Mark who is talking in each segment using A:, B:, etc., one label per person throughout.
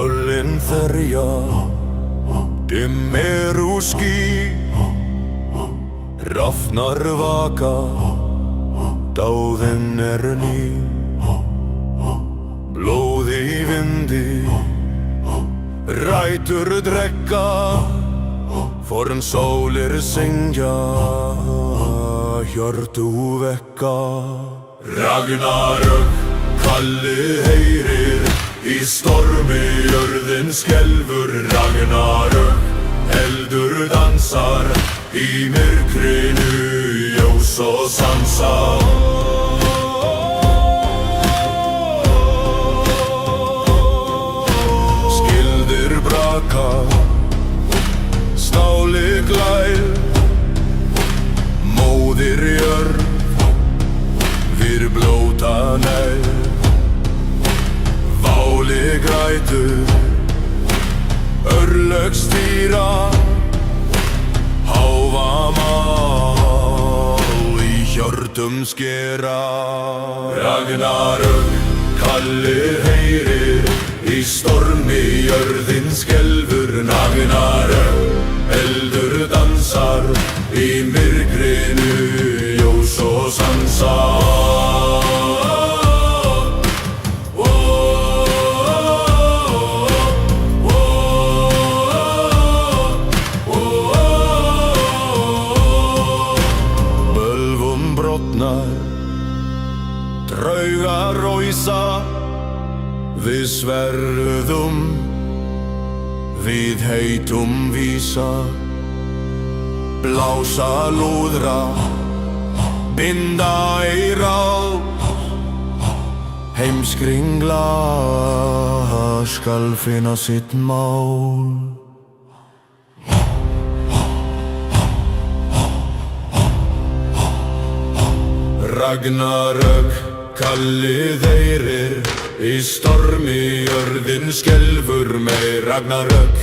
A: Fjöllin þerja, dimm eru ský, rafnar vaka, dáðin ný. Blóð í vindi, rætur drekka, forn sólir syngja, hjörtu vekka. Ragnarök, Kalli heyrir, í stormi jörðin skelfur. Ragnarök, eldur dansar, í myrkrinu ljós og sansa. Skildir braka, snáli glær, móðir jörð, við blóta nær. Váli grætur, örlög stýra, háva mál í hjörtum skera. Ragnarök, Kalli heyrir, í stormi jörðin skelfur. Ragnarök, eldur dansar, í myrkrinu ljós og sansa. Draugar ræsa, við sverðum, við heitum vísa. Blása lúðra, binda í ráð, heimskringla skal finna sitt mál. Ragnarök, Kalli heyrir, í stormi jörðin skelfur. Með Ragnarök,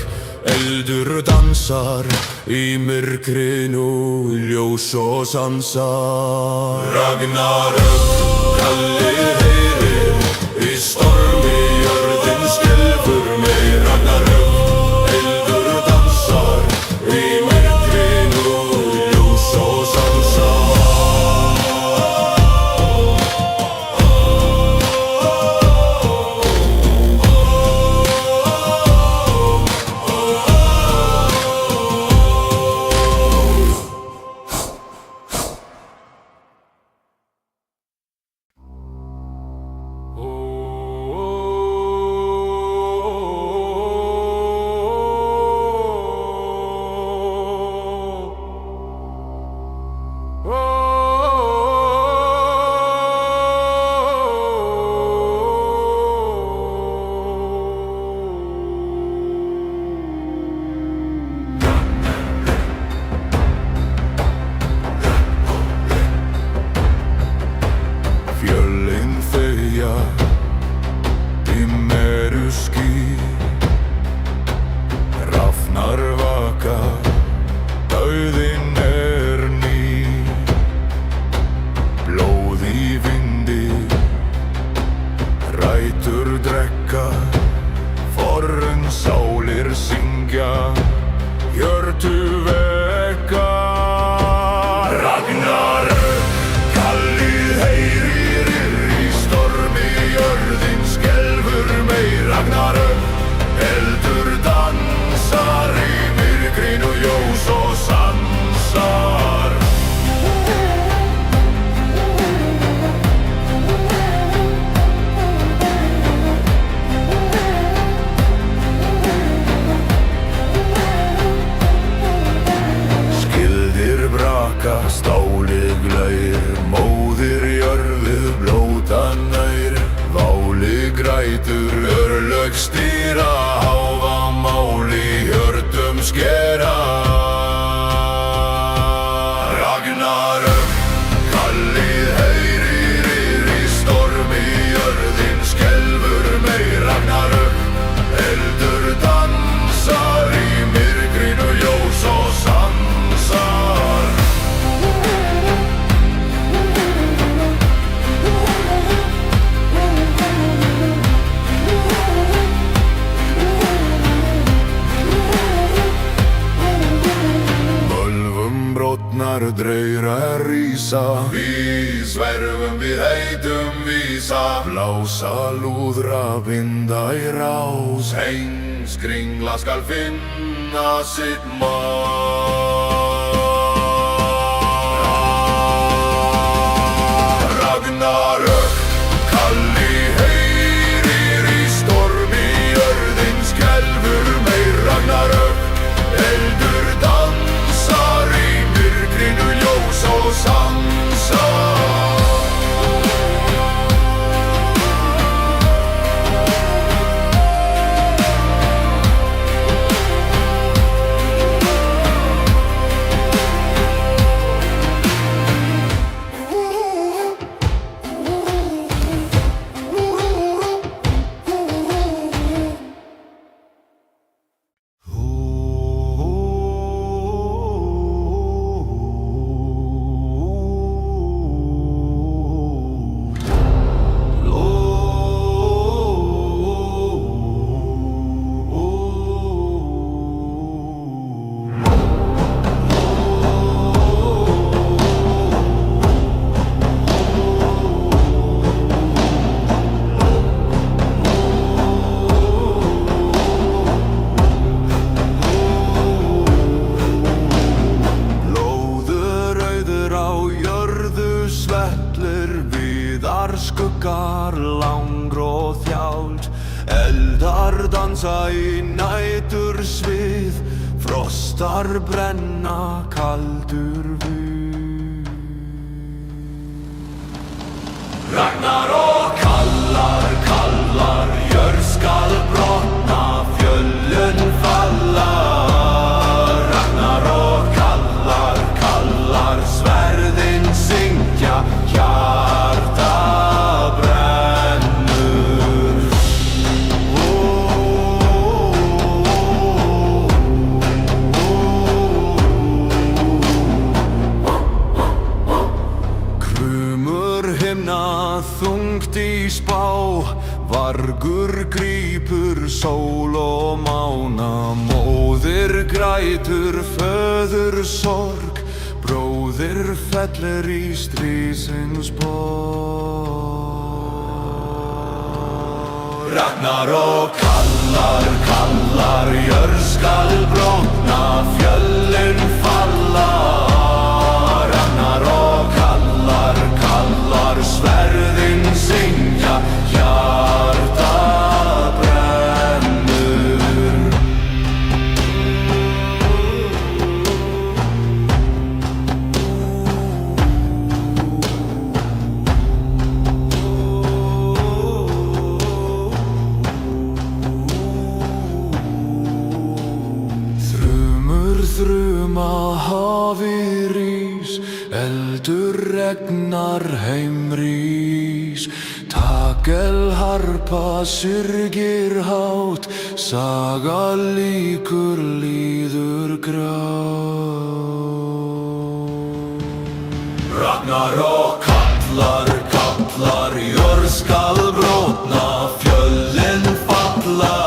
A: eldur dansar, í myrkrinu ljós og sansar. Ragnarök, Kalli heyrir, í stormi jörðin skelfur. Með Ragnarök, eldur dansar, í myrkrinu ljós og sansar. Þegar draugar rísa, við sverfum við heitum vísa. Blása lúðra, binda í rás, heimskringla skal finna sitt Ragnarök, Kalli heyrir í stormi, jörðin skelfur meir. Ragnarök, eldur dansar í myrkrinu, ljós og sansa. Skuggar langróð þjált, eldar dansa í nætursvið, frostar brenna kaldur við. Ragnarök, kallar, kallar, jörð skal brotna, fjöllin falla. Ragnarök, kallar, kallar, sverðin syngja, hjarta þungt í spá, vargur grípur sól og mána. Móðir grætur, föður sorg, bróðir fellir í stríðsins borg. Ragnarök, kallar, kallar, jörð skal brotna, fjöllin falla. Ragnarök, kallar, kallar, sverðin syngja, hjarta brennur. Þrumur þruma, hafi rís, eldur regnar, heimrís. Takelharpa syrgir hátt, saga lýkur, líður grá. Ragnarök, kallar, kallar, jörð skal brotna, fjöllin falla.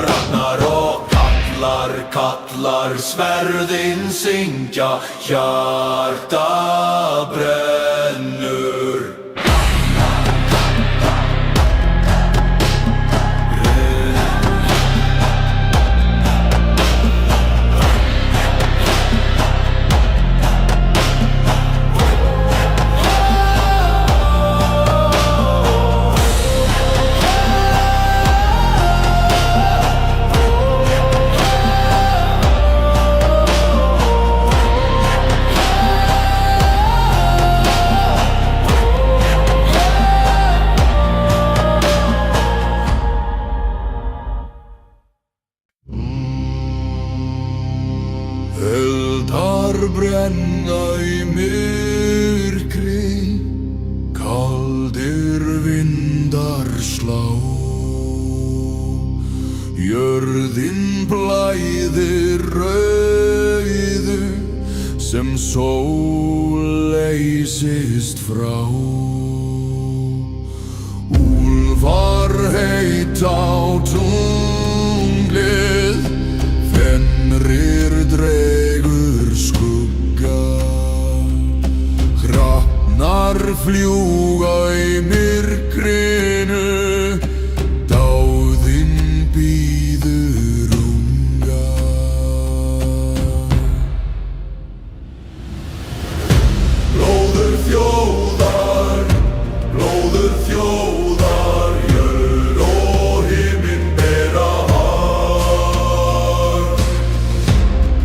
A: Ragnarök, kallar, kallar, sverðin syngja, hjarta brennur. Eldar brenna í myrkri, kaldir vindar slá. Jörðin blæðir rauðu sem sól leysist frá. Úlfar heita á tunglið, fenrir dregur skugga. fljúga í myrkrinu, dáðinn bíður unga. Blóður þjóðar, jörð og himinn bera har.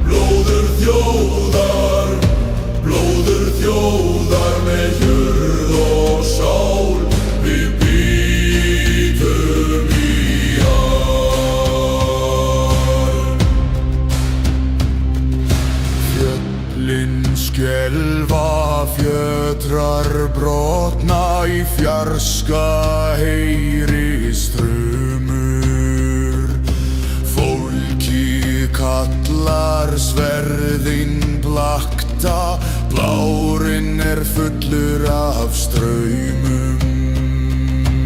A: Blóður þjóðar með jörð og sál, við bítum í ár. Fjöllin skelfa, fjötrar brotna, í fjarska heyrist þrumur. Fólki kallar, sverðin blakta, blárinn fullur af straumum.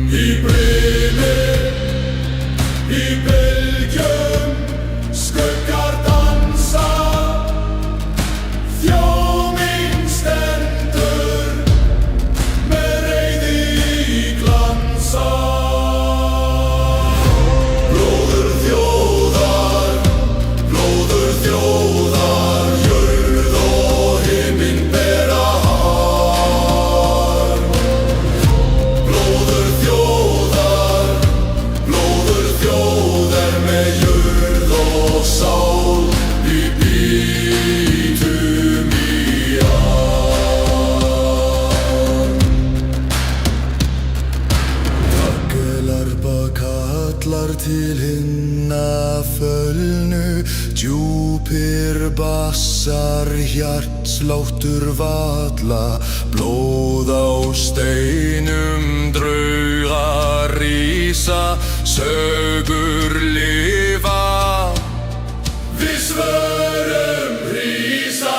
A: Í brimmi, í bylgjum, skuggar dansa, þjóðin stendur með reiði í glansa. Blóður þjóðar, jörð og himinn bera har. Blóður þjóðar með jörð og sál, við bítum í ár. Takkelarpa kallar til hinna fölnu, djúpir bassar, hjartsláttur valla, blóð á steinum, draugar rísa, sögur lifa, við svörum rísa.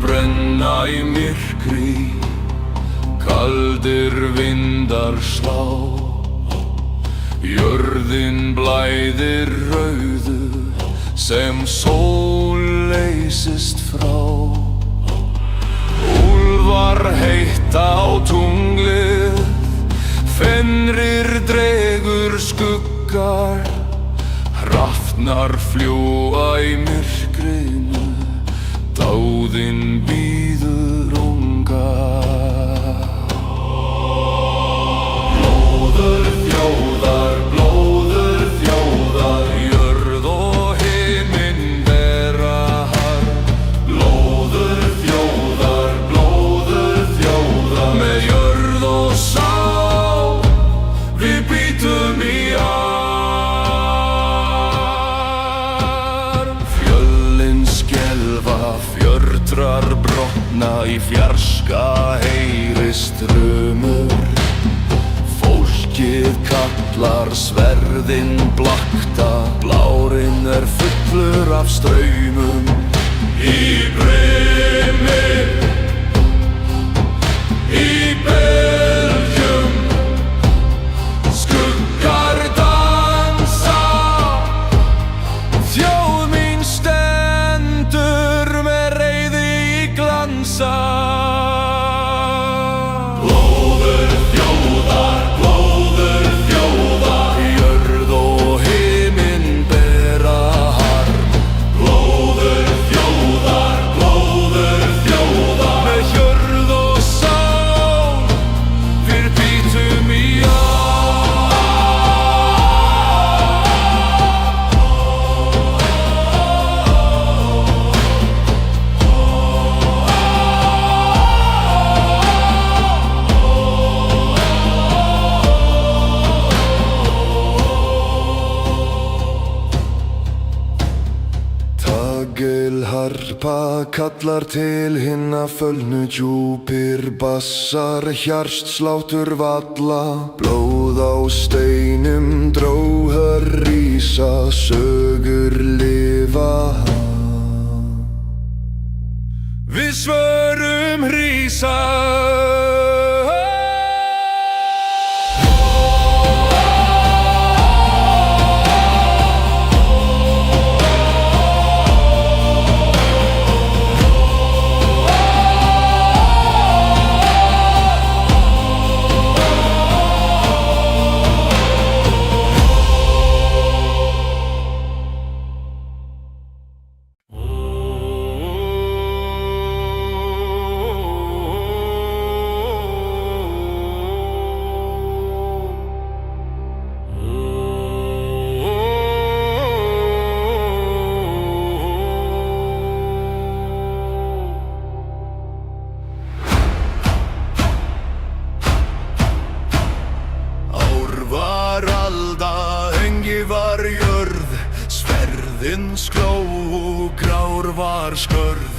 A: Brenna í myrkri, kaldir vindar slá, jörðin blæðir rauðu sem sól leysist frá. Úlfar heita á tunglið, fenrir dregur skuggar, hrafnar fljúga í myrkrinu, dáðinn bíður unga. Blóður þjóðar, jörð og himinn bera har. Blóður þjóðar, með jörð og sál, við bítum í ár. Fjöllin skelfa, fjötrar brotna, í fjarska heyrist þrumur. Fólkið kallar, sverðin blakta, blárinn fullur af straumum. Í brimmi, í bylgjum, skuggar dansa, þjóð mín stendur með reiði í glansa. Blóður þjóðar, jörð og himinn bera har. Blóður
B: harpa kallar til hinna fölnu, djúpir bassar, hjartsláttur valla. Blóð á steinum, dróhör rísa, sögur lifa. Við svörum hrísa. Var jörð, sverðin skló, grár var skörð.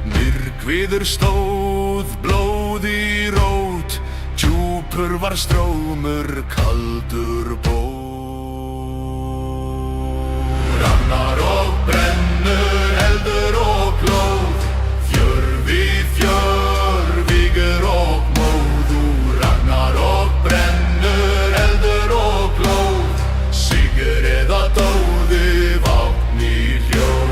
B: Myrkviður stóð, blóð í rót, djúpur var strómur, kaldur bór. Ragnar og brennur, eldur og blóð, fjörvi fjör, vígur og móð. Ragnar og brennur, eldur og blóð, sigur eða dóði, vopn í hljóð.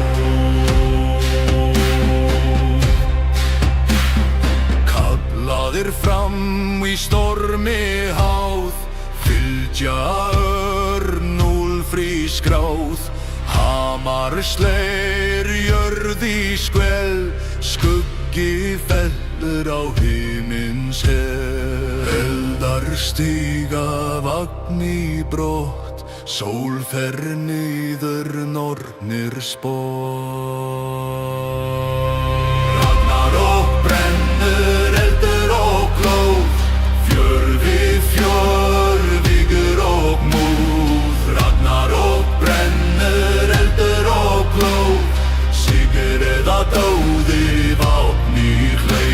B: Kallaðir fram í stormi háð, fylgja örn, úlfri skráð. Hamar sleir, jörð í skvel, skuggi fellur á himins hel. Eldar stíga, vagn í brott, sól fer niður, nornir spor. Ragnar og brennur, eldur og blóð, fjörvi fjör, vígur og móð. Ragnar og brennur, eldur og blóð, sigur eða dóði, vopn í hljóð.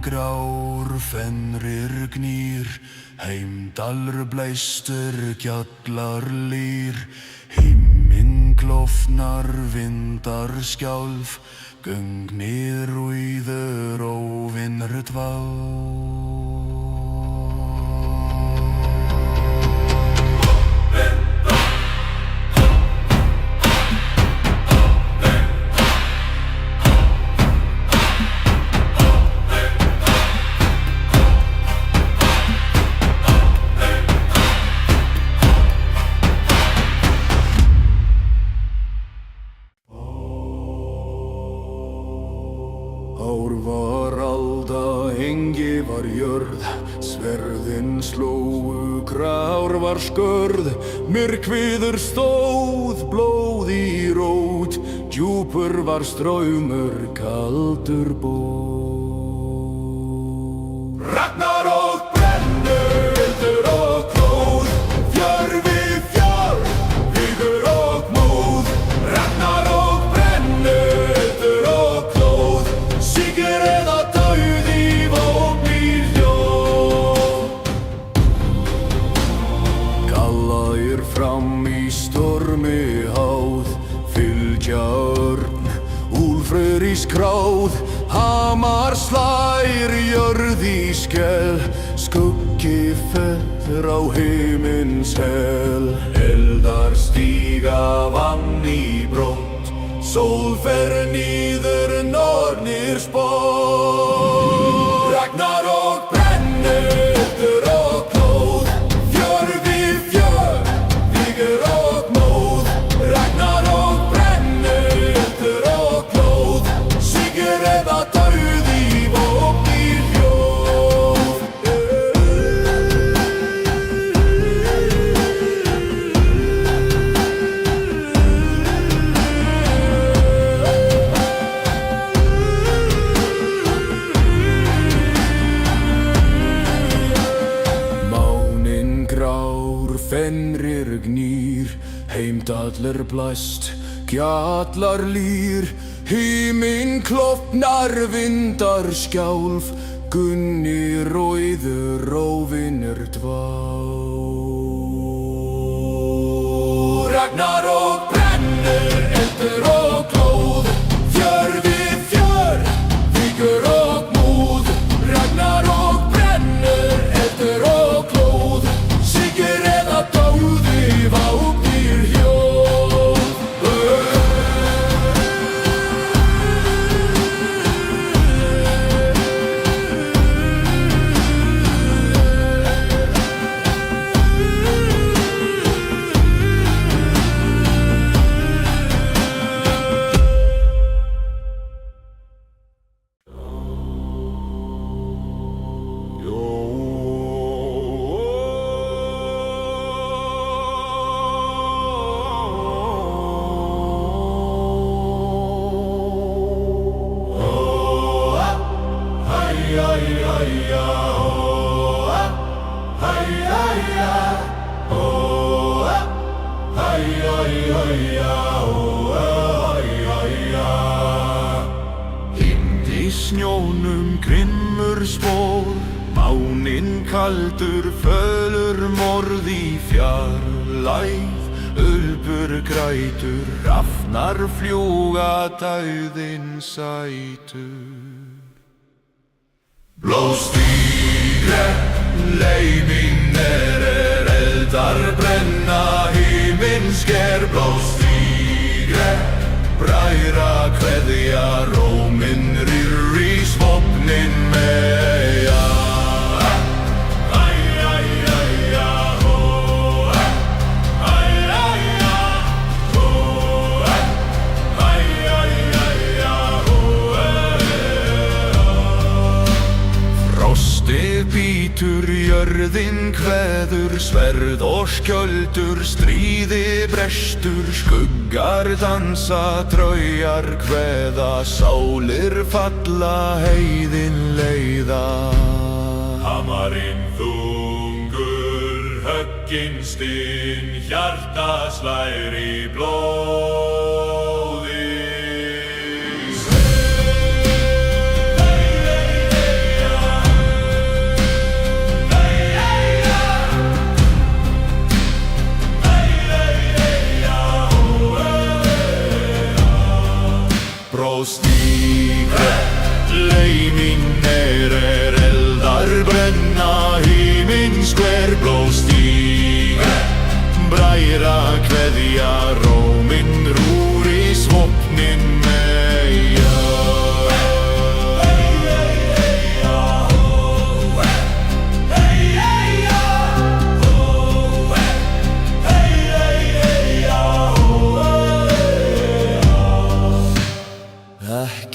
B: Grár fenrir gnýr, heimdallur bleistur, gjallar lýr. Himinn klofnar, vindar skjálf, göngnir rúiður, óvinnur dvál. Ár var alda, engi var jörð, sverðin slógu, grár var skörð. Myrkviður stóð, blóð í rót, djúpur var straumur, kaldur bór. Ragnar og brennur, eldur og blóð, fjörvi fjör, vígur og móð. Ragnar og brennur, eldur og blóð, sigur eða dauði, vopn í hljóð. Kallaðir fram í stormi háð, fylgja örn, úlfur í skráð. Hamar slær, jörð í skell, skuggi fellur á himins hel. Eldar stíga, vagn í brott, sól fer niður, nornir spor. Ragnar og brennur, eldur og blóð, fjörvi fjör, vígur og móð. Ragnar og brennur, eldur og blóð, sigur eða dauði, vopn í hljóð. Fjallir blæst, gjallar lýr, himinn klofnar, vindar skjálf, Gunni rauður róvinur dvá. Ragnarok brennur, eldur og glóð, fjör við fjör, víkur og múð. Ragnarok brennur, eldur og glóð, sigur eða dáði, vápnir hljóð.
A: Í snjónum grimmur spór, máninn kaldur, fölur morð í fjarlægð, ulbur grætur, rafnar fljúga, dauðinn sætur. Blóðst í grenn, leimin eldar brenna, himinn sker. Blóðst í grenn, bræðra kveðja, róminn rýr í svefnin meyja. Frostið bítur, jörðin kveður, sverð og skjöldur, stríði brestur, skuggar dansa, traujar kveða, sálir falla, heiðin leiða. Hamarinn þungur, höggin stinn, hjarta slær í blóði. Blóðst í grenn, leimin eldar brenna, himinn sker. Blóðst í grenn, bræðra kveðja, róminn rúr í svefnin meyja.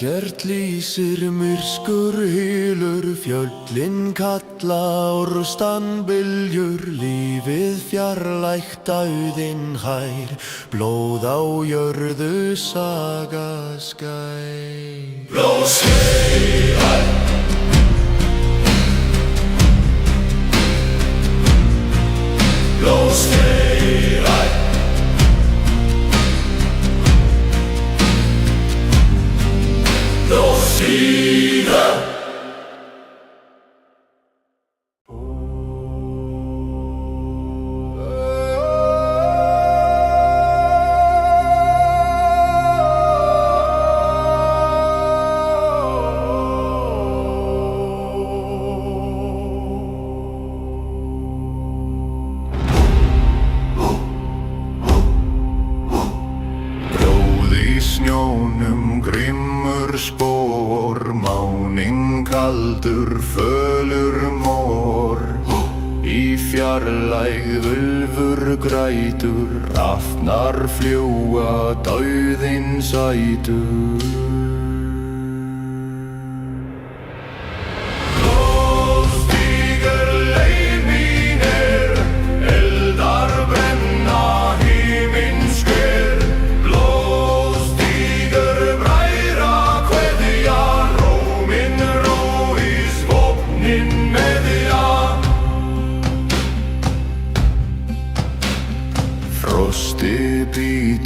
A: Ekkert lýsir, myrskur hylur, fjöllin kalla, orstan byljur, lífið fjarlægt, dauðinn hær, blóð á jörðu, saga skær. Blóðst í grenn, blóðst í grenn, blóðst í grenn. Snjónum grimmur spór, máninn kaldur, fölur mór, í fjarlægð ulfur grætur, rafnar fljúga, dauðinn sætur. Frostið bítur,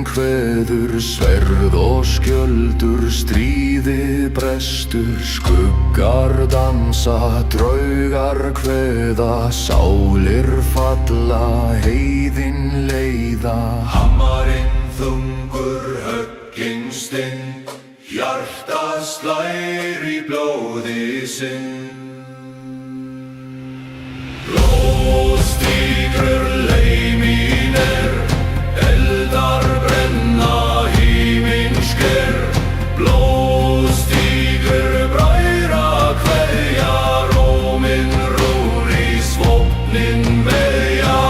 B: kveður, sverð og skjöldur, stríði brestur, skuggar dansa, draugar kveða, sálir falla, heiðin leiða. Hammarinn þungur, höggin stinn, hjarta slær í blóði sinn. Blóðstígur leimin eldar brenna himinn sker. Blóðstígur bræðra kveðja, róminn rúr í svefnin veðja.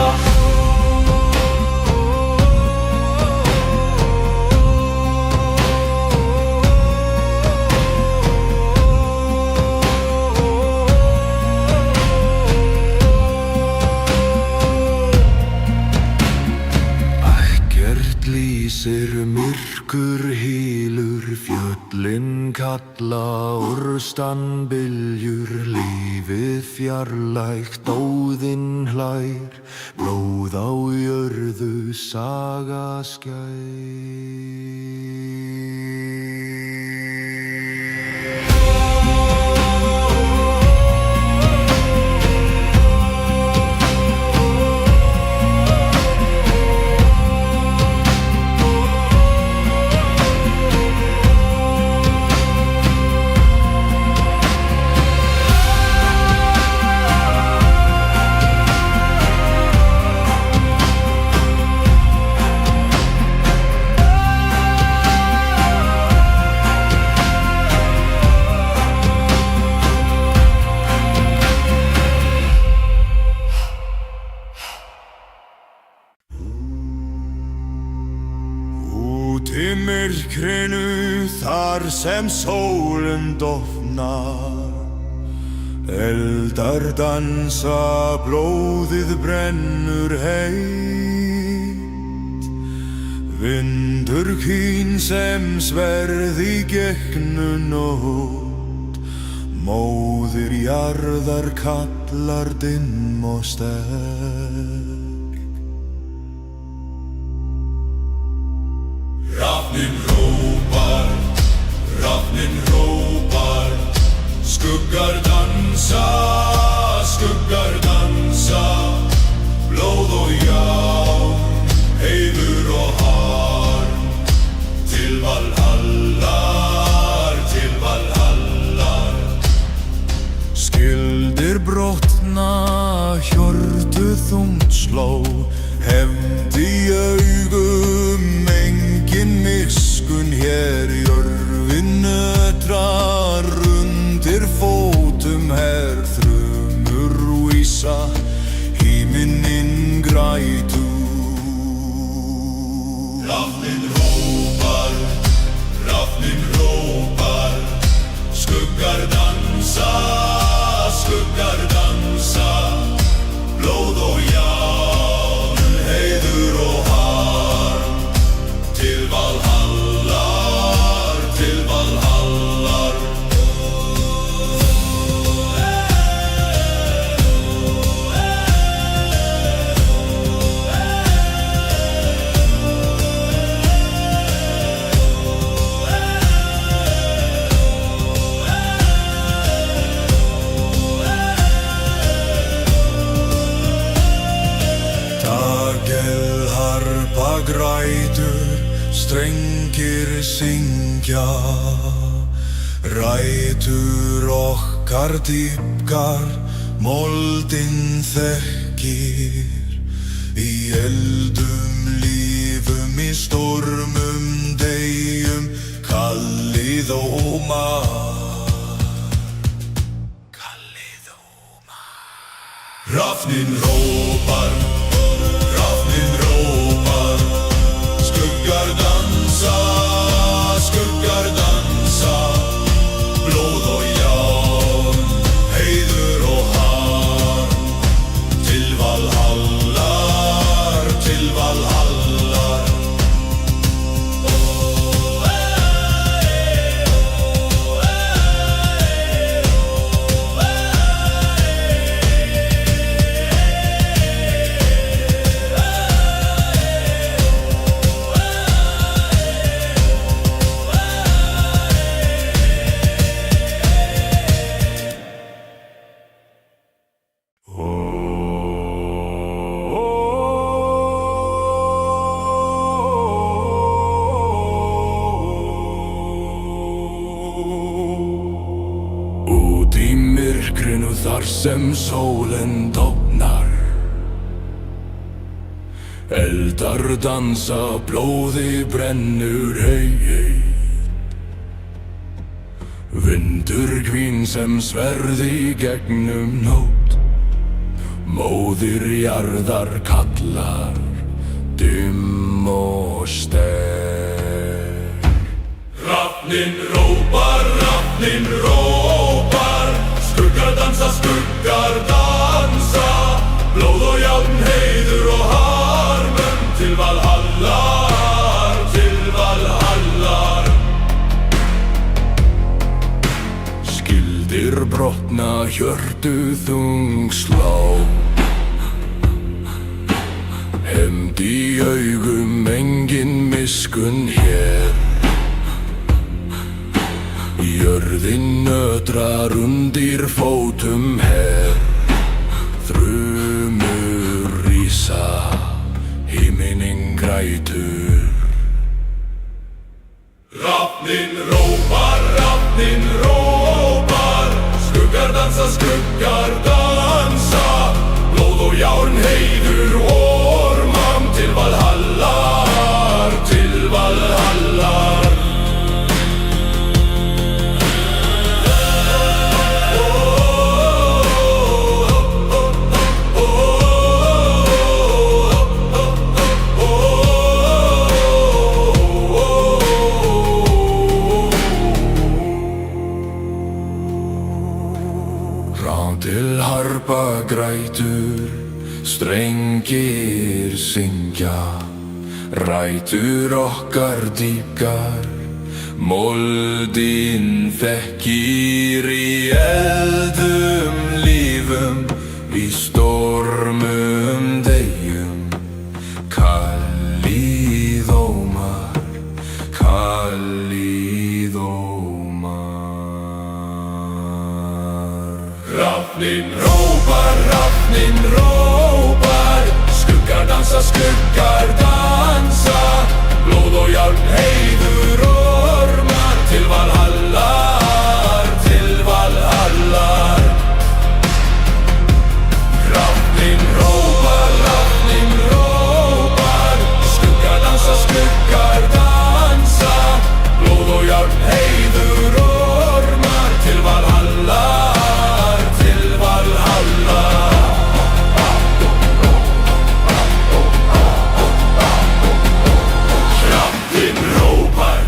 B: Lýsir myrkur hylur, fjöllin kalla, úrstan byljur, lífið fjarlægt, óðinn hlær, blóð á jörðu, saga skær. Í myrkrinu þar sem sólin dofnar, eldar dansa, blóðið brennur heitt. Vindur hvín sem sverð í gegnu nótt, móðir jarðar kallar dimm og sterk. Hrafninn hrópar, skuggar dansa, blóð og járn, heiður og harm, til Valhallar. Skildir brotna, hjörtu þungt sló, hefnd í augum, engin miskunn hér, jörðin nötrar, undir fótum herþrumur vísa, himinninn grætur. Hrafninn hrópar, skuggar dansa, blóð og járn, heiður og harm, til Valhallar. Dagelharpa grætur, strengir syngja, rætur okkar dýpkar, moldin þekkir. Í eldum lífum, í stormum deyjum, kallið ómar. Hrafninn hrópar, skuggar dansa, blóð og járn, heiður og harm, til Valhallar.
A: þar sem sólin dofnar. Eldar dansa, blóði brennur hei. Vindur hvín sem sverði gegnum nótt. Móðir jarðar kallar, dimm og sterk. Hrafninn rópar, skuggar dansa, blóð og járn, heiður og harmum, til Valhallar, til Valhallar. Skildir brotna, hjörtu þung slá, hefnd í augum, engin miskunn hér. Jörðin nötrar undir fótum her. Þrumur rísa, himinin grætur. Hrafninn rópar, skuggar dansa, blóð og járn, heiður og ormam, til Valhallar, til Valhallar. Til harpa grætur, strengir syngja, rætur okkar dýpkar, moldin þekkir í eldum lífum, í stormum deyjum, kallíðómar, kallíðómar. Hrafninn rópar, skuggar dansa, blóð og járn, heiður og ormar, til Valhallar, til Valhallar. Hrafninn rópar, skuggar dansa, blóð og járn, heiður og ormar, til Valhallar, til Valhallar. Hrafninn rópar.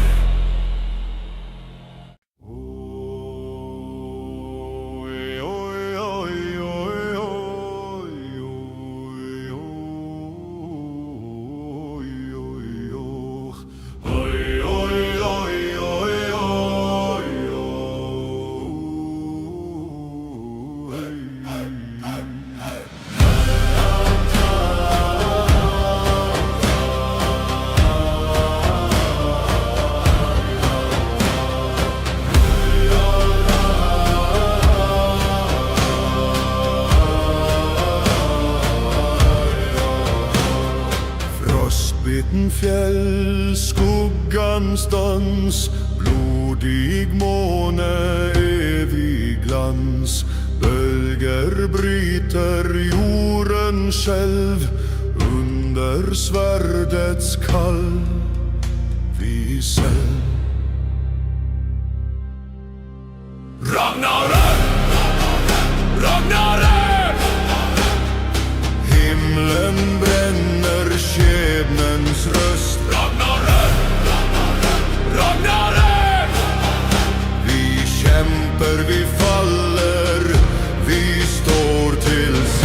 C: Frostbitten fjäll, skuggans dans, blodig måne, evig glans. Bölger bryter jorden själv, under svärdets kall visel.
A: Ragnarök, Ragnarök.
C: Himlen bränner, skebnens röst.
A: Ragnarök, Ragnarök.
C: Vi kämpar, vi faller, vi står till sist.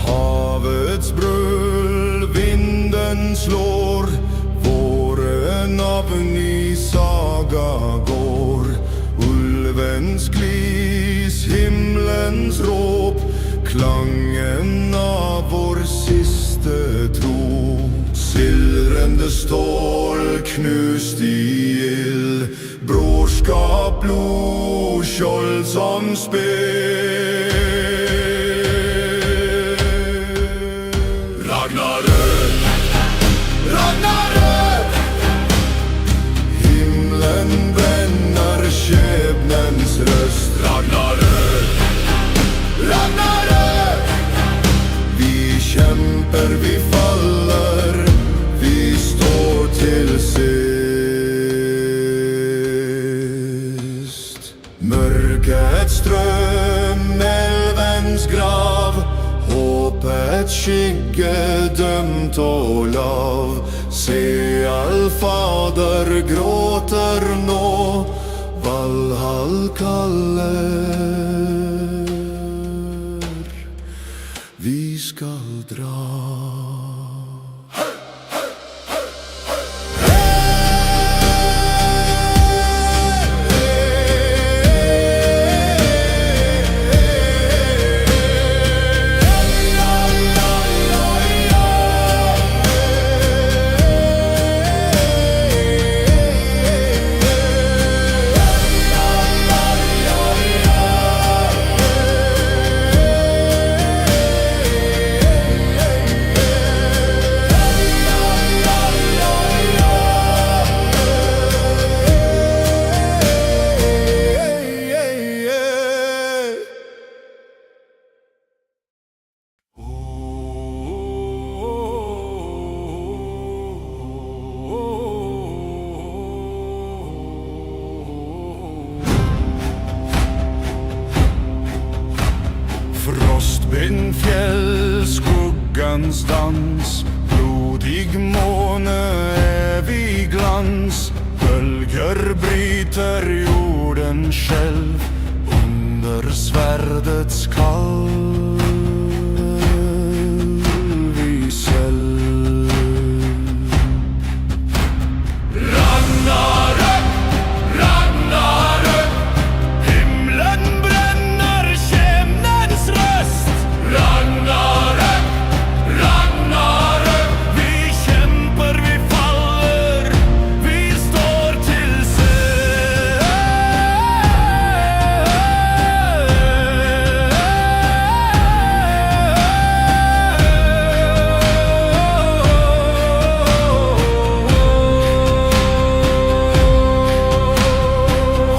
C: Havets bröl, vinden slår, våren av ny saga går. Ulvens glis, himlens råp, klangen av vår siste tro. Silrende stål, knust i ild, brorskap, blod, skjold som spel.
A: Ragnarök, Ragnarök.
C: et skygge dømt og lav. Se, Allfader gråter nå, Valhall kaller. Vi skal dra. Frostbind fjell, skuggans dans, blodig måne, evig glans. Bølger bryter jorden skjelv under sverdets kalv i selv.
A: Ragnarök, Ragnarök,
C: Himmelen brenner, skjebnens røst.
A: Ragnarök, Ragnarök,
C: Vi kjemper, vi faller, vi står til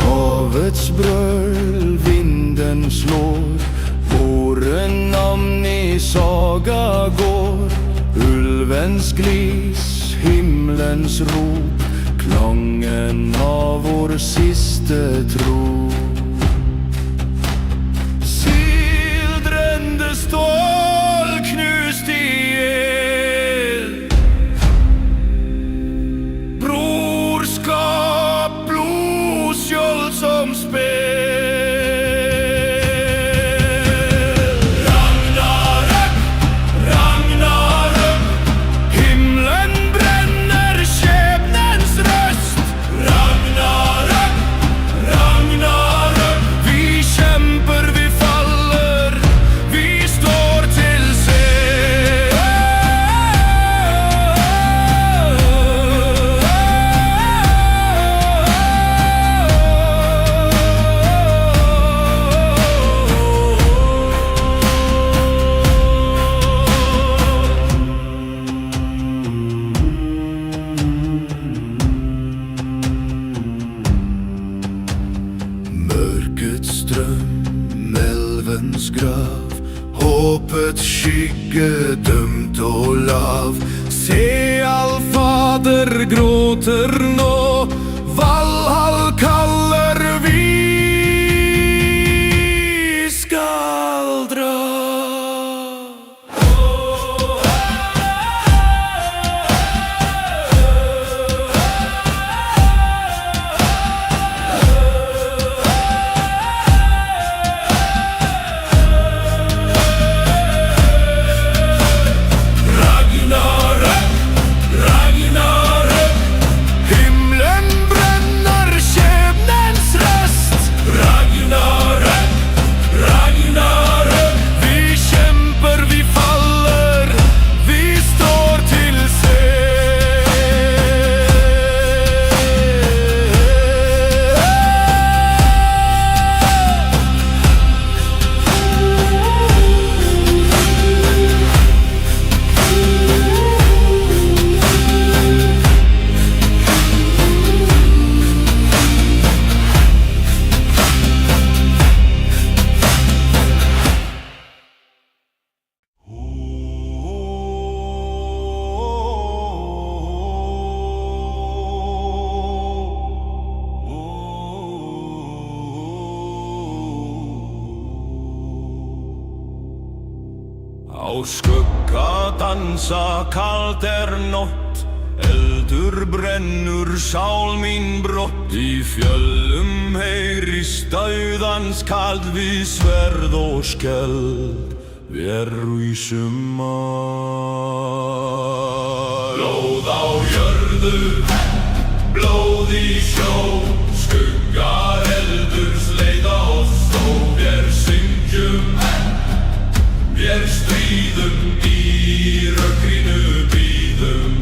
C: Havets brøl, vinden slår, våre navn i saga går. Ulvens glis, himmelens rop, klangen av vår siste tro. Sildrende stål, knust i el. Brorskap, blodskjold som spill.
A: Ragnarök, Ragnarök,
C: Himmelen brenner, skjebnens røst.
A: Ragnarök, Ragnarök,
C: Vi kjemper, vi faller, vi står til Mørkets strøm, elvens grav, håpets skygge dømt og lav. Se, Allfader gråter nå, Valhall kaller, vi skal dra.
A: Ragnarök, Ragnarök,
C: Himmelen brenner, skjebnens
A: Á skugga dansa kalt nótt, eldur brennur sál mín brott. Í fjöllum heyrist dauðans kald, við sverð og skjöld vér rísum að. Blóð á jörðu, blóð í sjó, skuggar eldurs leiða oss þó. Vér syngjum, vér stríðum, í rökkrinu bíðum.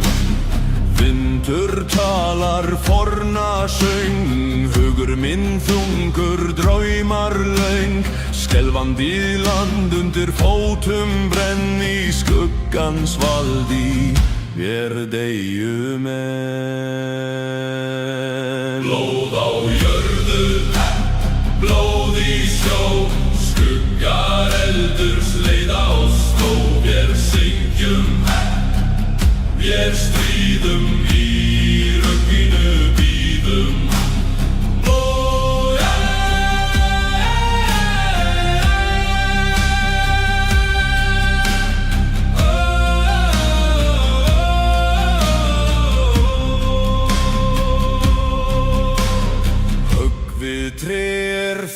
A: Vindur talar forna söng, hugur minn þungur draumar löng. Skelfandi land undir fótum brenn, í skuggans valdi vér deyjum enn. Blóð á jörðu, blóð í sjó, skuggar eldurs leiða oss þó. Vér syngjum, vér stríðum, í rökkrinu bíðum.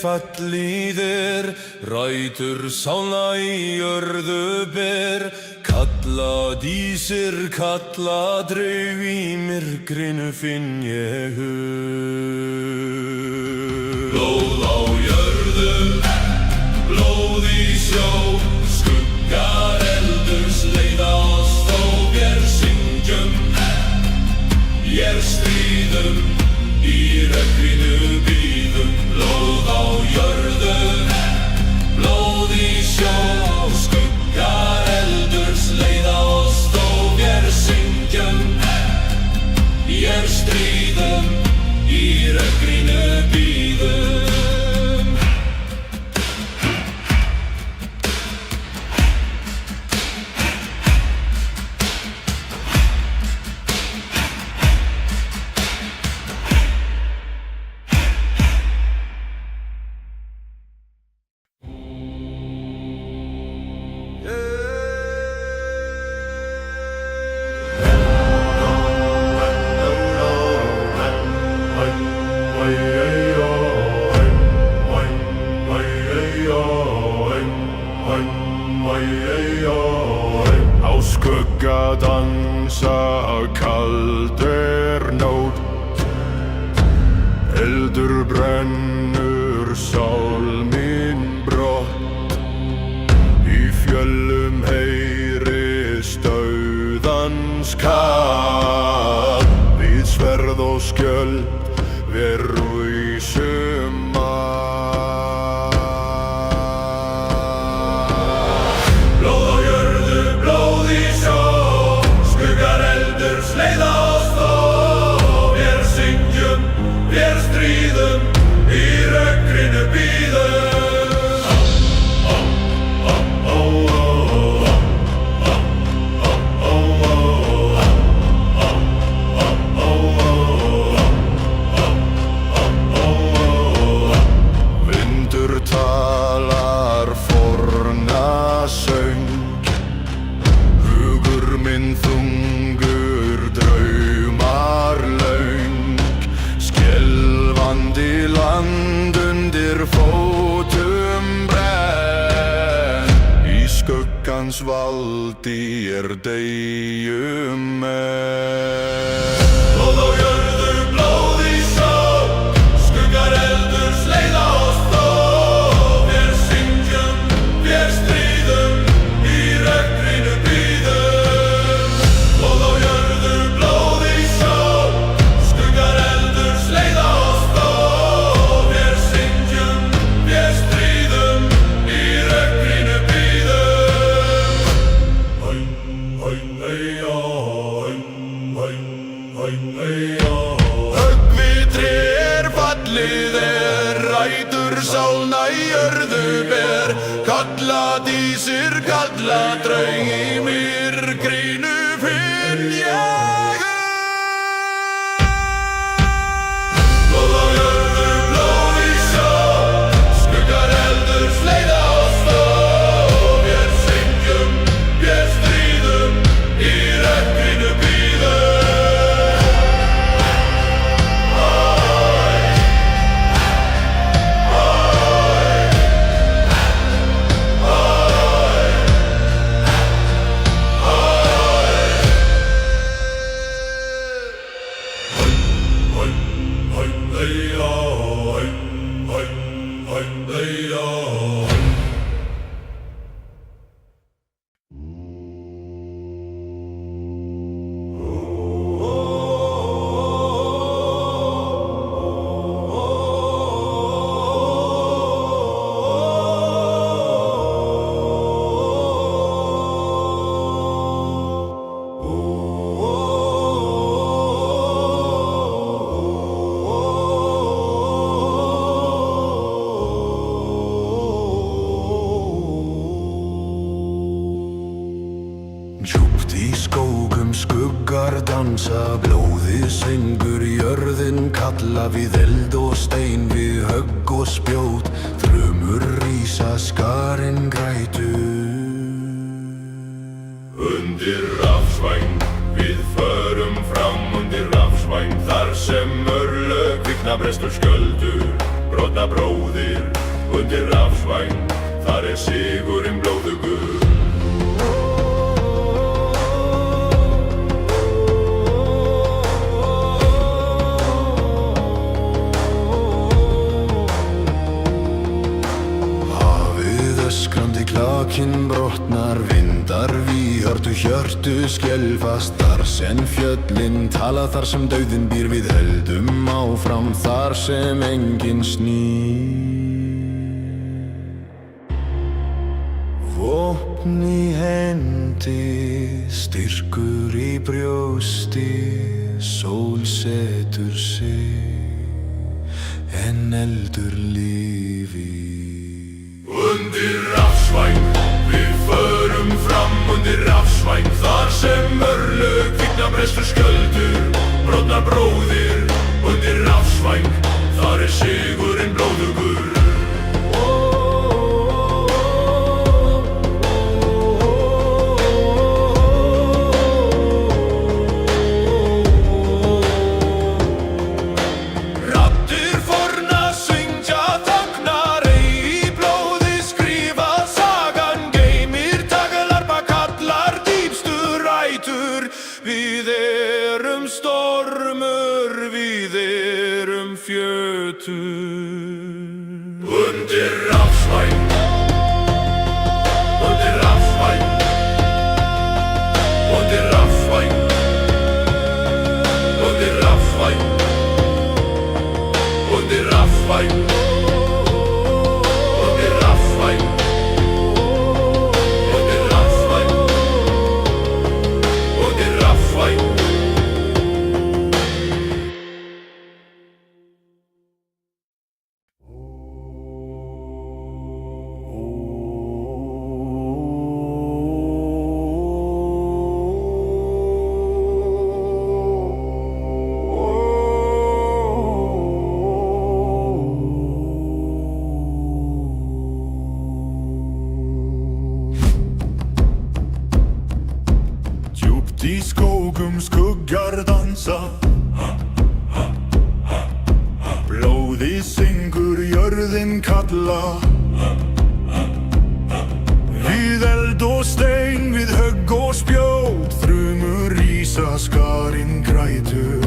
A: Fallíðir, rætur sálna í jörðu ber. Kalla dísir, kalla draug, í myrkrinu finn ég hug. Blóð á jörðu, blóð í sjó, skuggar eldurs leiða oss þó. Vér syngjum, vér stríðum, í rökkrinu bíðum. Blóð á jörðu, blóð í sjó, skuggar eldurs leiða oss þó. Vér syngjum, vér stríðum, í rökkrinu bíðum. Á skugga dansa kalt nótt, eldur brennur sál mín brott. Í fjöllum heyrist dauðans kall, við sverð og skjöld vér rísum að. Blóð á jörðu, blóð í sjó, skuggar eldurs leiða oss þó. Vér syngjum, vér stríðum, í rökkrinu bíðum. Vindur talar forna söng, hugur minn þungur draumar löng. Skelfandi land undir fótum brenn, í skuggans valdi deyjum enn. Blóð á jörðu, blóð í sjó, skuggar eldurs leiða oss þó. Vér syngjum, vér stríðum, í rökkrinu bíðum. Blóð á jörðu, blóð í sjó, skuggar eldurs leiða oss þó. Vér syngjum, vér stríðum, í rökkrinu bíðum. Höggvitri fallið rætur sálna í jörðu ber. Kalla dísir, kalla draug, í myrkrinu finn ég hug. Blóð á jörðu, blóð í sjó, skuggar eldurs leiða oss þó. Vér syngjum,
D: í skógum skuggar dansa, blóðið syngur, jörðin kalla, við eld og stein, við högg og spjót, þrumur rísa, skarin grætur.
B: Undir rafsvæng, við förum fram undir rafsvæng, þar sem örlög kvikna, brestur skjöldur, brotna bróðir. Undir rafsvæng, þar sigurinn blóðugur.
D: Klakinn brotnar, vindar víhörtu, hjörtu skelfast, þar sem fjöllin tala, þar sem dauðinn býr, við höldum áfram, þar sem enginn snýr. Vopn í hendi, styrkur í brjósti, sól setur sig, en eldur lífi.
B: Undir rafsvæng, við förum fram undir rafsvæng, þar sem örlög kvikna, brestur skjöldur, brotnar bróðir. Undir rafsvæng, þar sigurinn blóðugur.
C: Við erum stormur, við erum fjötur.
B: Undir rafsvæng, undir rafsvæng, undir rafsvæng, undir rafsvæng, undir rafsvæng, undir rafsvæng, undir rafsvæng, undir rafsvæng.
D: Í skógum skuggar dansa, blóðið syngur, jörðin kalla, við eld og stein, við högg og spjót, þrumur rísa, skarin grætur.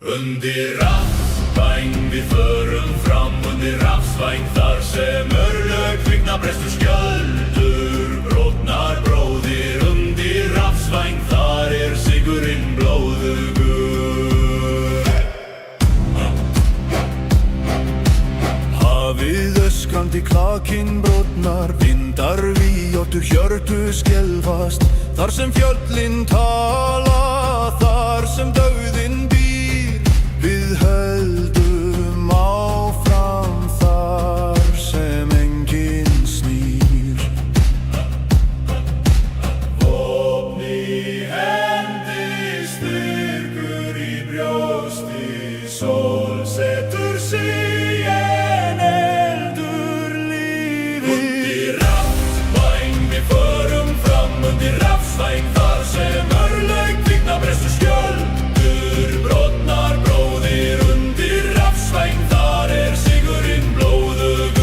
B: Undir rafsvæng, við förum fram undir rafsvæng, þar sem örlög kvikna, brestur skjöldur, brotnar bróðir. Undir rafsvæng, þar sigurinn blóðugur.
D: Hafið öskrandi, klakinn brotnar, vindar víhörtu, hjörtu skelfast, þar sem fjöllin tala, þar sem dauðinn býr, við höldum áfram, þar sem enginn snýr.
B: Vopn í hendi, styrkur í brjósti, sól setur sig, en eldur lífi. Undir rafsvæng, við förum fram undir rafsvæng, þar sem örlög kvikna, brestur skjöldur, brotnar bróðir. Undir rafsvæng, þar sigurinn blóðugur.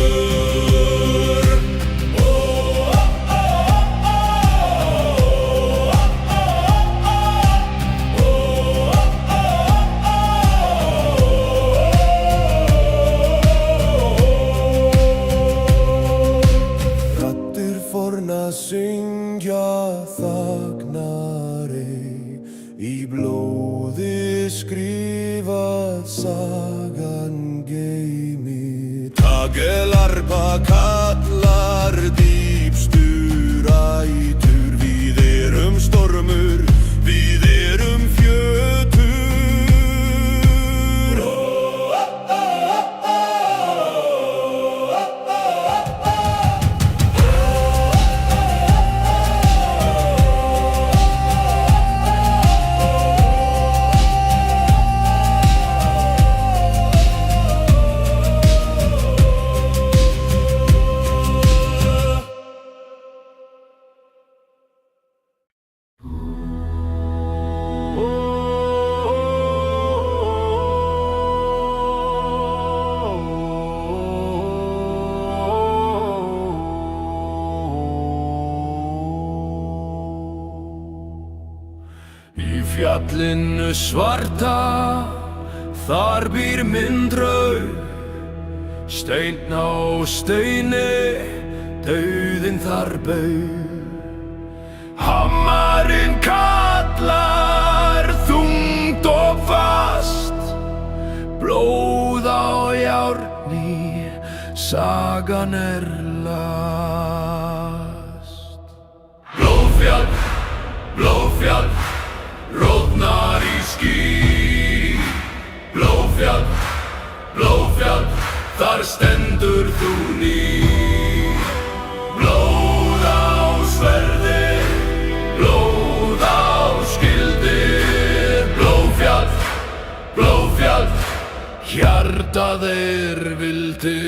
D: Raddir forna syngja, þagnar ei, í blóði skrifað, sagan geymir. Tagelarpa kallar, dýpstur ætur, við erum stormur, við erum fjötur.
C: fjallinu svarta, þar býr minn draug. Steinn á steini, dauðinn þar baug. Hammarinn kallar þungt og fast, blóð á járni, sagan last.
A: Blóðfjall, blóðfjall, róðnar í ský. Blóðfjall, blóðfjall, þar stendur þú ný. Blóð á sverði, blóð á skildi. Blóðfjall, blóðfjall,
C: Hjartað vildi.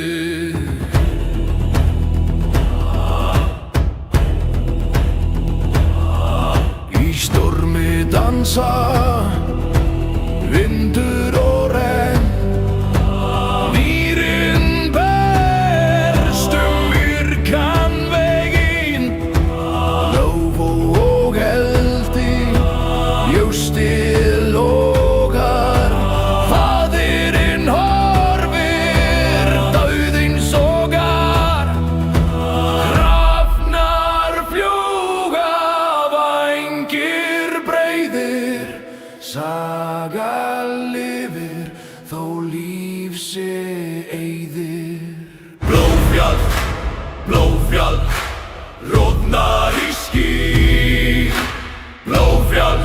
C: Í stormi dansa vindur og regn. Mýrin berst myrkan veginn. Lóf og eldi, ljóstið logar. Faðirinn horfir, dauðinn sogar. Hrafnar fljúga, vængir breiðir. Saga lifir, þó líf sé eyðir.
A: blóðfjall, blóðfjall, róðnar í ský. Blóðfjall,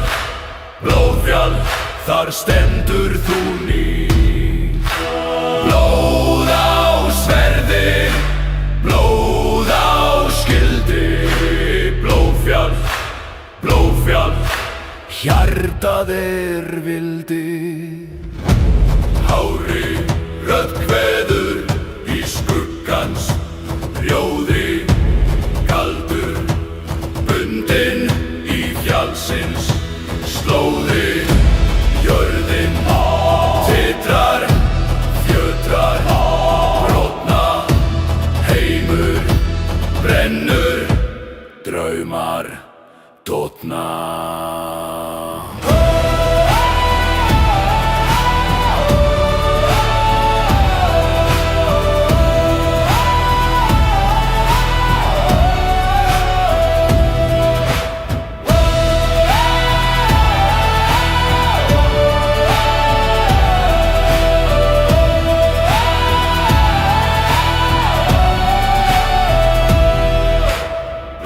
A: blóðfjall, þar stendur þú ný. Blóð á sverði, blóð á skildi. Blóðfjall, blóðfjall,
C: Hjartað vildi.
A: hári, rödd kveður í skuggans rjóðri. Kaldur, bundinn í fjallsins slóði. Jörðin titrar, fjötrar, brotna. Heimur brennur, draumar dotna.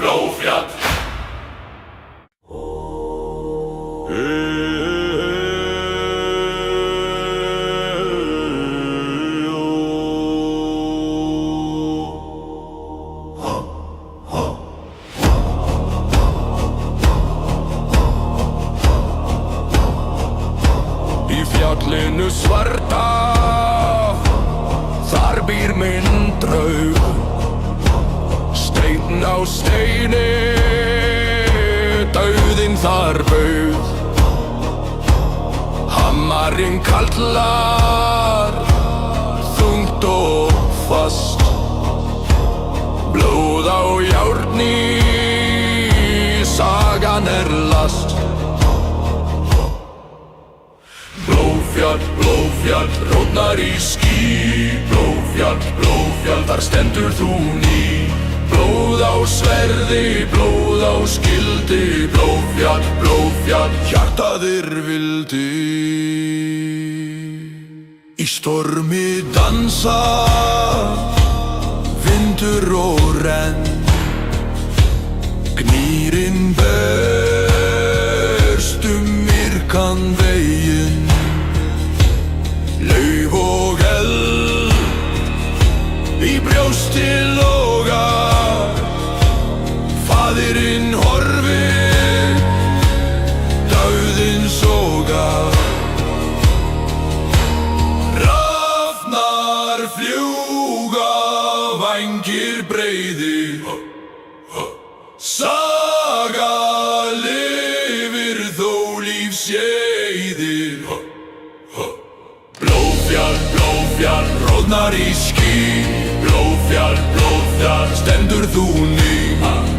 A: Blóðfjall,
C: Í fjallinu svarta, þar býr minn draug. Steinn á steini, dauðinn þar baug. Hammarinn kallar þungt og fast, blóð á járni, sagan last.
A: blóðfjall, blóðfjall, róðnar í ský. Blóðfjall, blóðfjall, þar stendur þú ný. Blóð á sverði, blóð á skildi. Blóðfjall, blóðfjall,
C: Hjartað vildi. Í stormi dansa vindur og renn. Gnýrin berst myrkan veginn. Lauf og eld í brjósti logar. Faðirinn horfir, dauðinn sogar.
A: Hrafnar fljúga, vængir breiðir. Saga lifir, þó líf sé eyðir. Blóðfjall, blóðfjall, róðnar í ský. Blóðfjall, blóðfjall, stendur þú ný.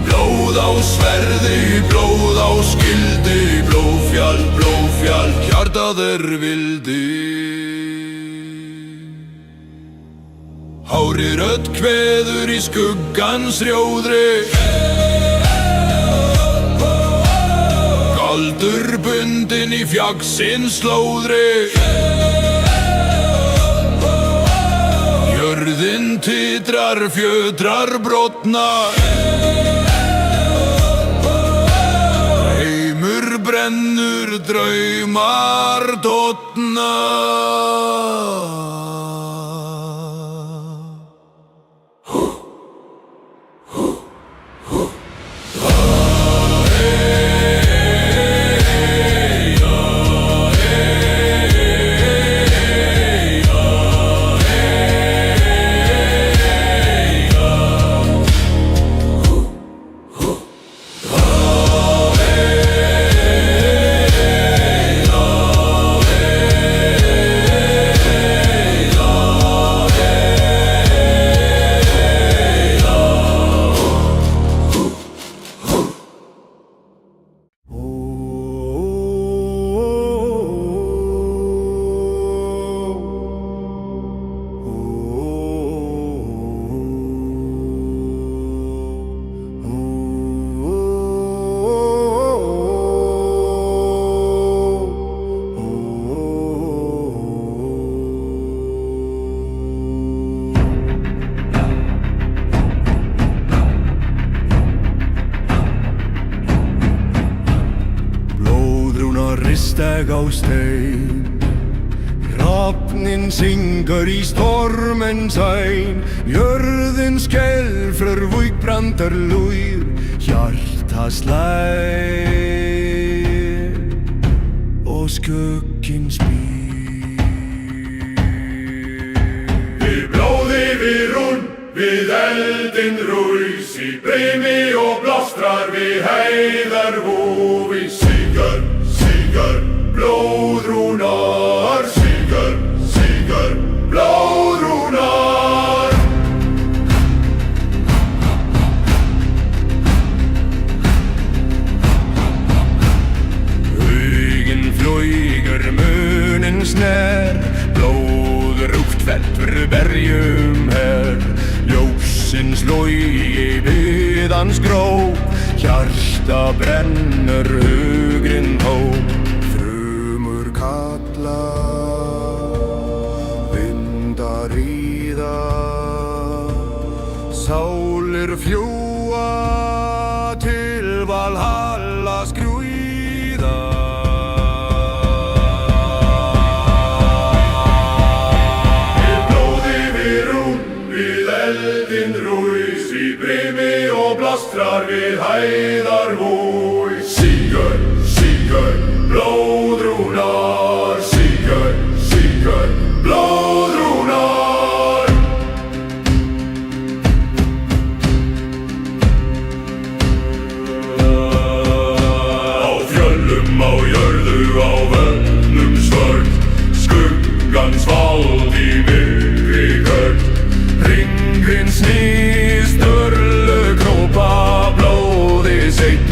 A: Blóð á sverði, blóð á skildi. Blóðfjall, blóðfjall, hvað vildi. Hári rödd kveður í skuggans rjóðri, galdur bundinn í fjagsins slóðri. Jörðin titrar, fjötrar brotnar, heimur brennur, draumar dotna.
C: Risteg á stein, hrafnin syngur í stormen sæn, jörðin skelfur, vígbrandar lúir, hjarta slær og skugginn spýr.
B: Við blóði við rún, við eldin rús, í brimi og blástrar við heiðar húfi. Sigur, sigur, blóðrúnar, sigur, sigur, blóðrúnar.
C: Huginn flúgur, munin sner, blóðrúgt fellur berjum her. Ljósins logi við hans gróf, hjarta brennur, hugrinn hóp.
D: Frumur kalla, vindar ríða,
C: Sálir fljúa til Valhalla skrúða.
B: Við blóði við rún, við eldin rús, í brimi og blástrar við heiðar hús. Sigur, sigur, blóðrúnar, sigur, sigur, blóðrúnar. Á fjöllum, á jörðu, á völlum svört, skuggans vald í myrkri kvöld.
C: Ringurinn snýst, örlög krópa, blóði seitlar,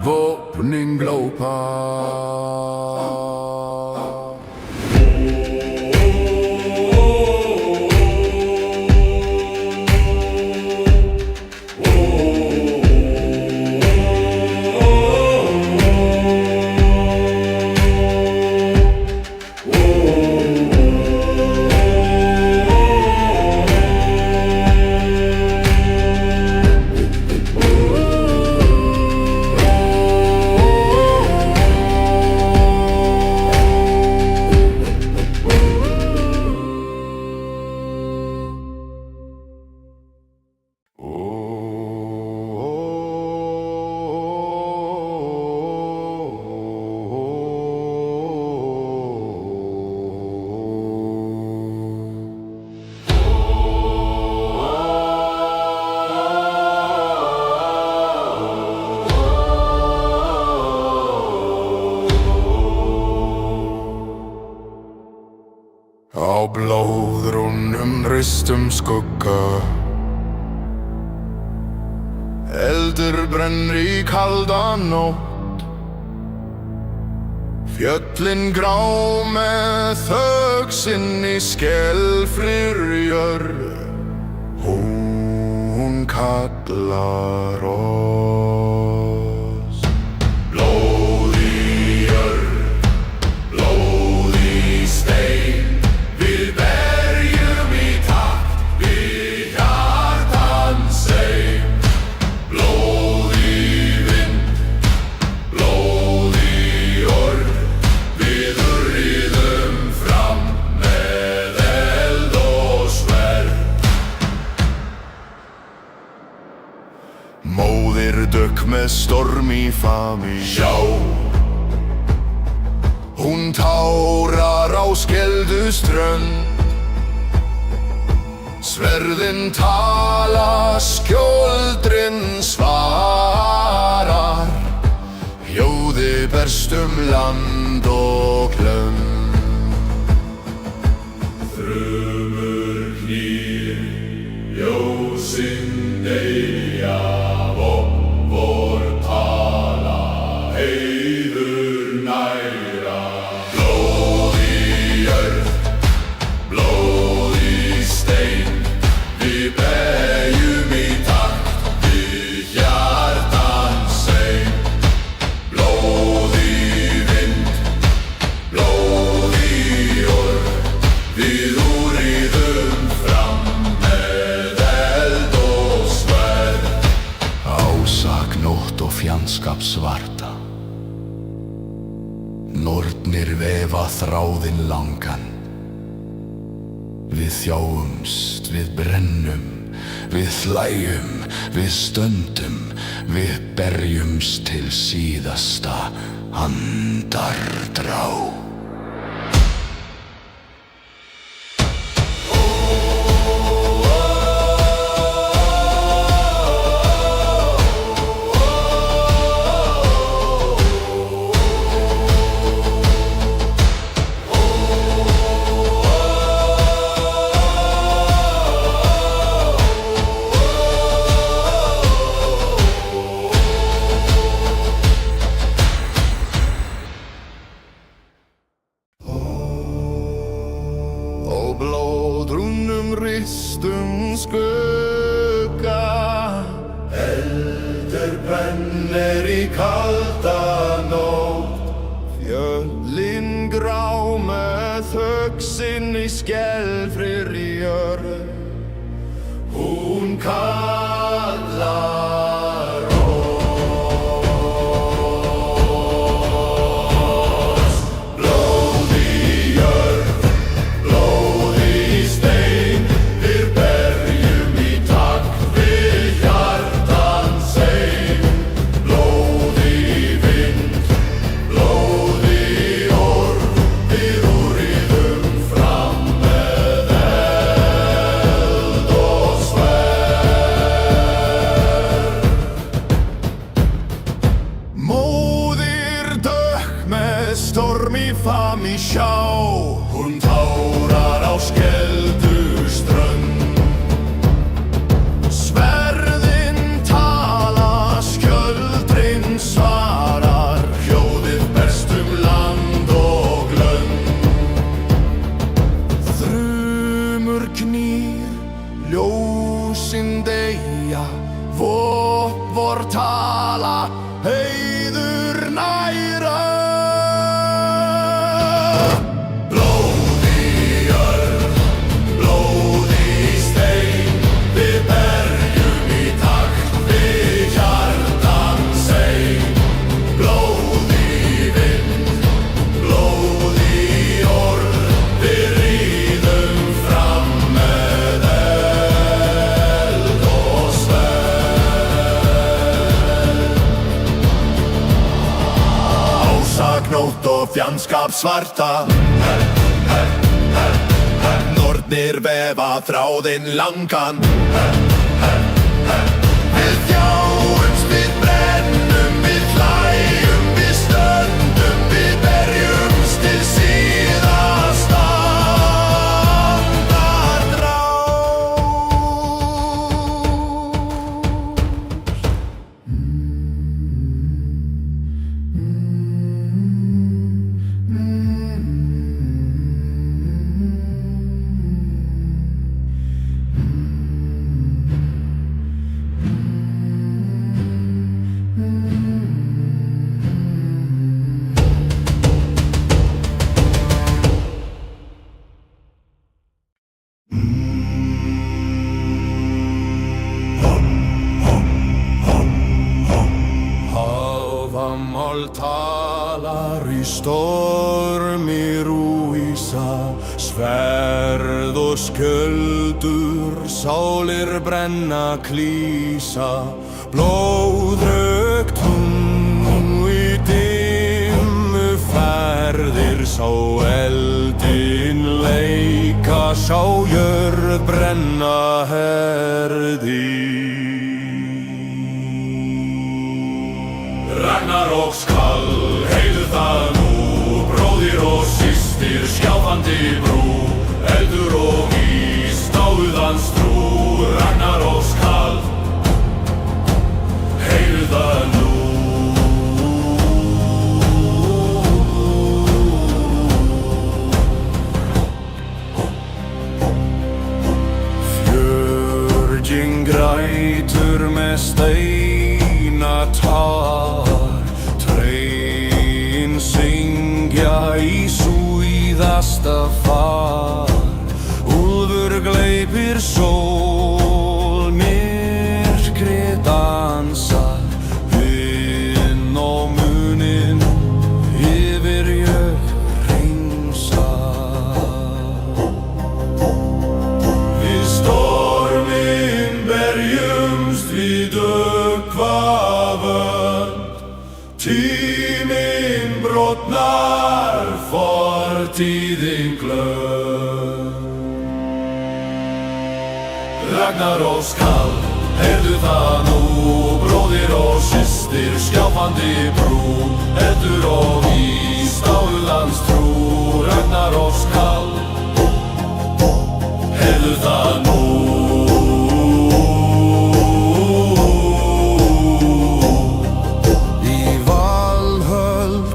D: vopnin glópa. Á blóðrúnum ristum skugga, eldur brennur í kalda nótt. Fjöllin grá með þögn sinni skelfrir jörð. Hún kallar oss.
A: Blóð í jörð, blóð í stein, við berjum í takt, við hjartans seim. Blóð í vind, blóð í orð, við urriðum fram með eld og sverð.
D: Móðir dökk með storm í fami.
A: Sjá,
D: Hún tárar á skelduströnd. Sverðin tala, skjöldrin svarar. Hljóði berst land og klönd.
A: þrumur knýr, ljósin deyja, vor tala, heiður næra. Blóð í jörð, blóð í stein, við berjum í takt, við hjartans seim. Blóð í vind, blóð í orð, við úrriðum fram með eld og sverð.
D: Ásak, nótt og fjandskap svarta. Nornir vefa þráðinn langan. Við þjáumst, við brennum, við hlæjum, við stöndum, við berjumst til síðasta andardrá. Og blóðrúnum ristum skugga. Eldur brennir í kalda nótt. Fjöllin grá með þögn sinni skelfrir jörð. Hún kallar oss. Blóð í jörð, blóð í stein, við berjum í takt, við hjartans seim. Blóð í vind, blóð í orð, við úrriðum fram með eld og sverð. Móðir dökk með storm í fami sjá. Hún tárar á skelduströnd. Sverðin tala, skjöldrin svarar. Hljóðið berst land og glönd. Þrumur knýr, ljósin deyja, vor tala, heiður næra. Blóð í jörð, blóð í stein, við berjum í takt, við hjartans seim. Blóð í vind, blóð í orð, við ríðum fram með eld og sverð. Ásak, nótt og fjandskap svarta. Nornir vefa þráðinn langan. Við þjáumst, við brennum, við hlæjum, við stöndum, við berjumst til síðasta andardrá.
C: stormi rúísa, sverð og skjöldur, sálir brenna klísa, blóðrögt hún í dimmu ferðir, sá eldin leika, sá jörð brenna herði. Ragnarokskall, heyrðu það nú, bróðir og systir, skjálfandi brú, eldur og ís, dáðans trú. Ragnarokskall, heyrðu það nú. Fjörgin grætur með steina tár, trén syngja í súíðasta far, úlfur gleypir sól, myrkrið dansar, vinn og munin yfir jörð hreinsar. Við storminn berjumst, við döggva völd, tíminn brotnar, fortíðin glöð. Ragnarokskall, heyrðu það nú, bróðir og systir, skjálfandi brú, eldur og ís, dáðans trú. Ragnarokskall, heyrðu það nú.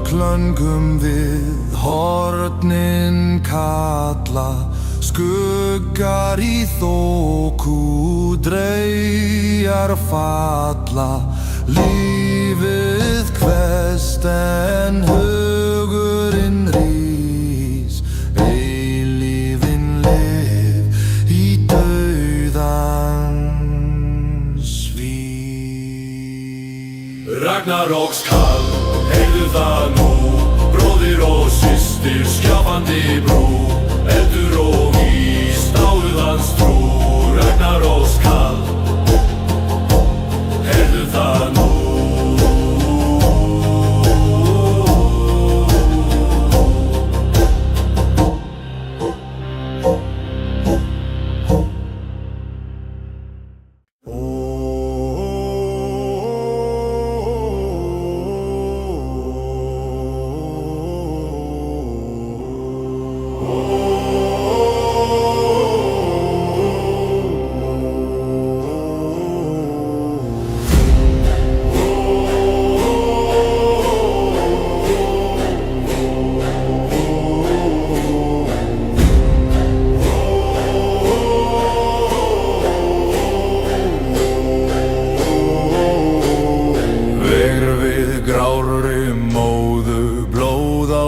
C: Klöngum við hornin kalla, skuggar í þoku, dreyjar falla, lífið hvesst en hugurinn rís, eilífin lif í dauðans víg. Ragnarokskall, heyrðu það nú, bróðir og systir, skjálfandi brú, eldur og ís, dáðans trú. Ragnarokskall, heyrðu það nú.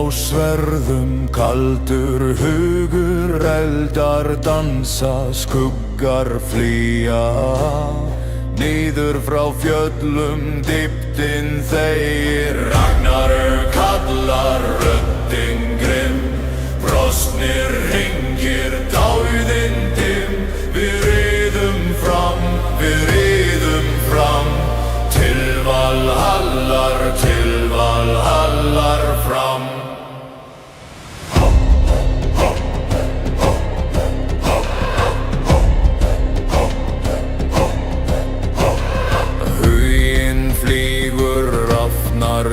C: Sverðum kaldur hugur, eldar dansa, skuggar flýja, niður frá fjöllum dýptin þegir. Ragnarök kallar, röddin grimm, brostnir hringir, dáðinn dimm. Við riðum fram, til Valhallar fram.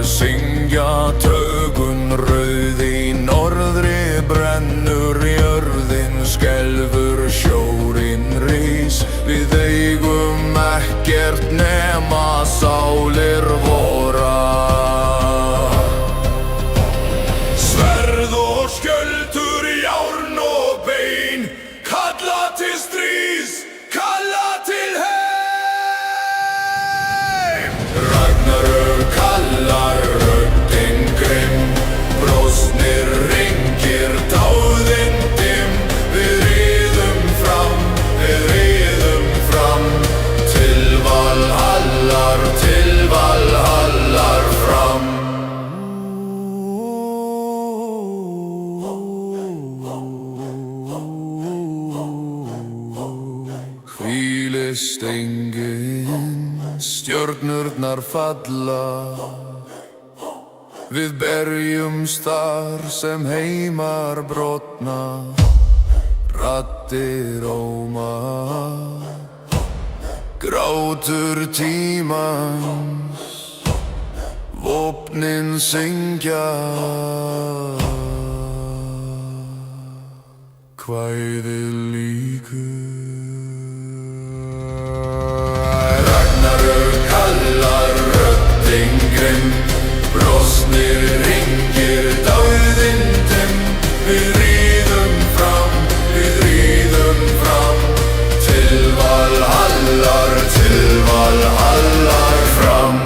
C: Syngja tögun rauð, í norðri brennur jörðin, skelfur sjórinn rís. Við eigum ekkert nema sálir vora. Sverð og skjöldur, járn og bein, kalla til stríðs, kalla til heim. Ragnarök kallar, röddin grimm, brostnir hringir, dáðinn dimm. Við riðum fram, til Valhallar fram.
D: lífist enginn, stjörnurnar falla. Við berjumst þar sem heimar brotna, raddir óma, grátur tímans, vopnin syngja. Kvæðið lýkur. Ragnarök kallar röddin grimm, brostnir hringir dauðinn dimm. Við ríðum fram, til Valhallar fram.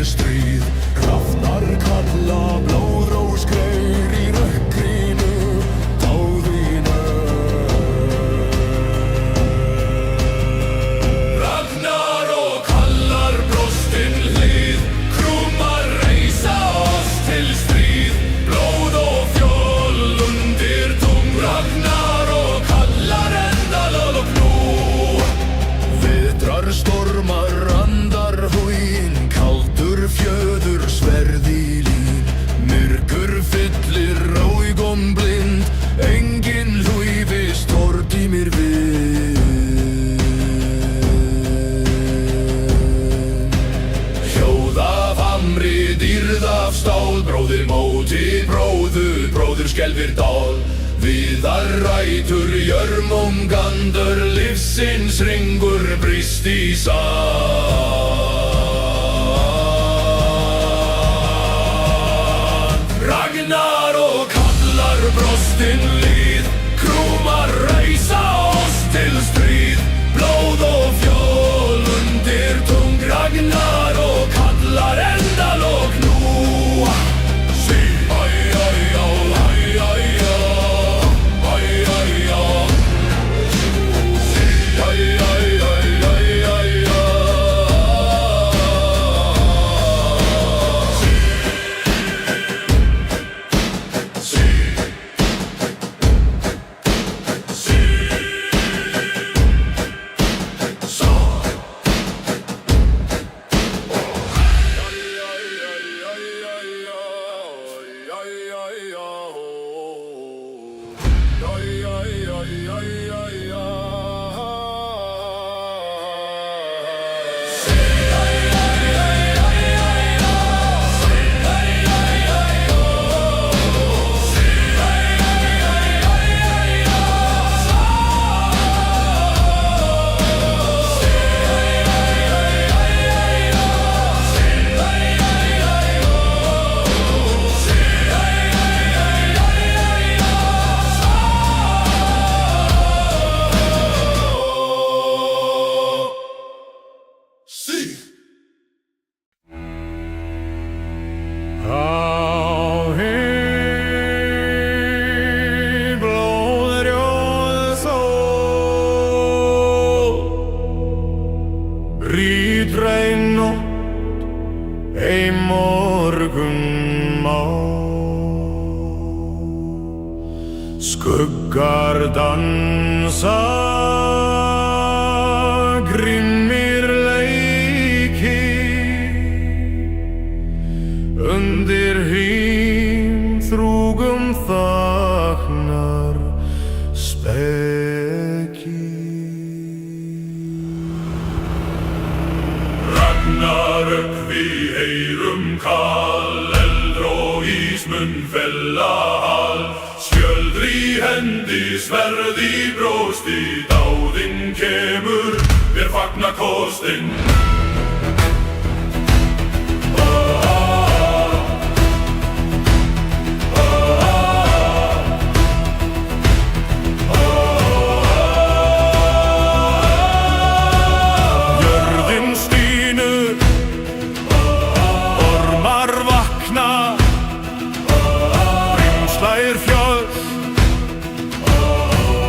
D: Stríð, hrafnar kalla, blóðrós greyr í rökkrinu, dáðinu.
A: Ragnarök kallar brostin hlið, krúmar reisa oss til stríð, blóð og fjöll undir tungl. Ragnarök kallar endalok nú.
D: Vetrar stormar andar huginn, fjöður sverði lín, myrkur fyllir augun blind, engin hlúfist tordi mér við.
A: Hljóð af hamri, dýrð af stál, bróðir móti bróður skelfir dál. Viðar rætur jörmungandur, lífsins ringur brýst í sal. Ragnarök kallar brostin hlið, krúmar reisa oss til stríð, blóð og fjöll undir tungl. Ragnarök kallar endalok nú. Sí, æ, æ, já, æ, æ, já, æ, æ, já. Sí, æ, æ, æ, æ, æ, já.
D: Skuggar dansa, grimmir leiki, undir himþrúgum þagnar speki.
A: Ragnarök við heyrum kall, eldur og ísmunn fella hall. Skjöldr í hendi, sverð í brjósti, dáðinn kemur, vér
B: fagna kostinn.
C: Jörðin stínur, ormar vakna, brimslær fjöll,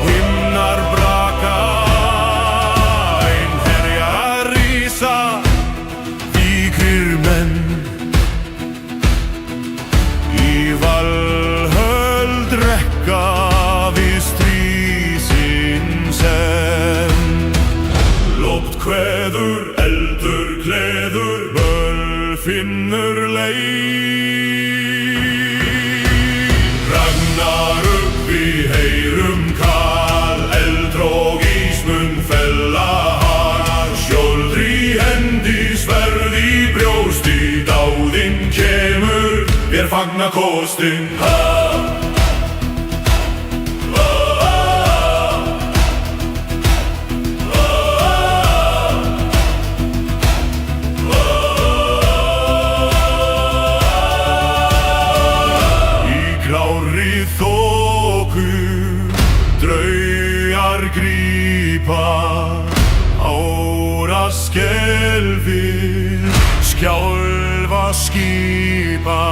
C: himnar braka, einherjar rísa, vígir menn. Í Valhöll drekka við stríðin senn.
B: Loft kveður, eldur gleður,
C: Finnur leið.
B: Ragnarök við heyrum kall, eldrog ísmun fella hann. Skjöld í hendi, sverð í brjósti, dáðinn kemur, vér fagna kostinn.
C: Klárri þoku, draugar grípa, ára skelfir, skjálfa skipa.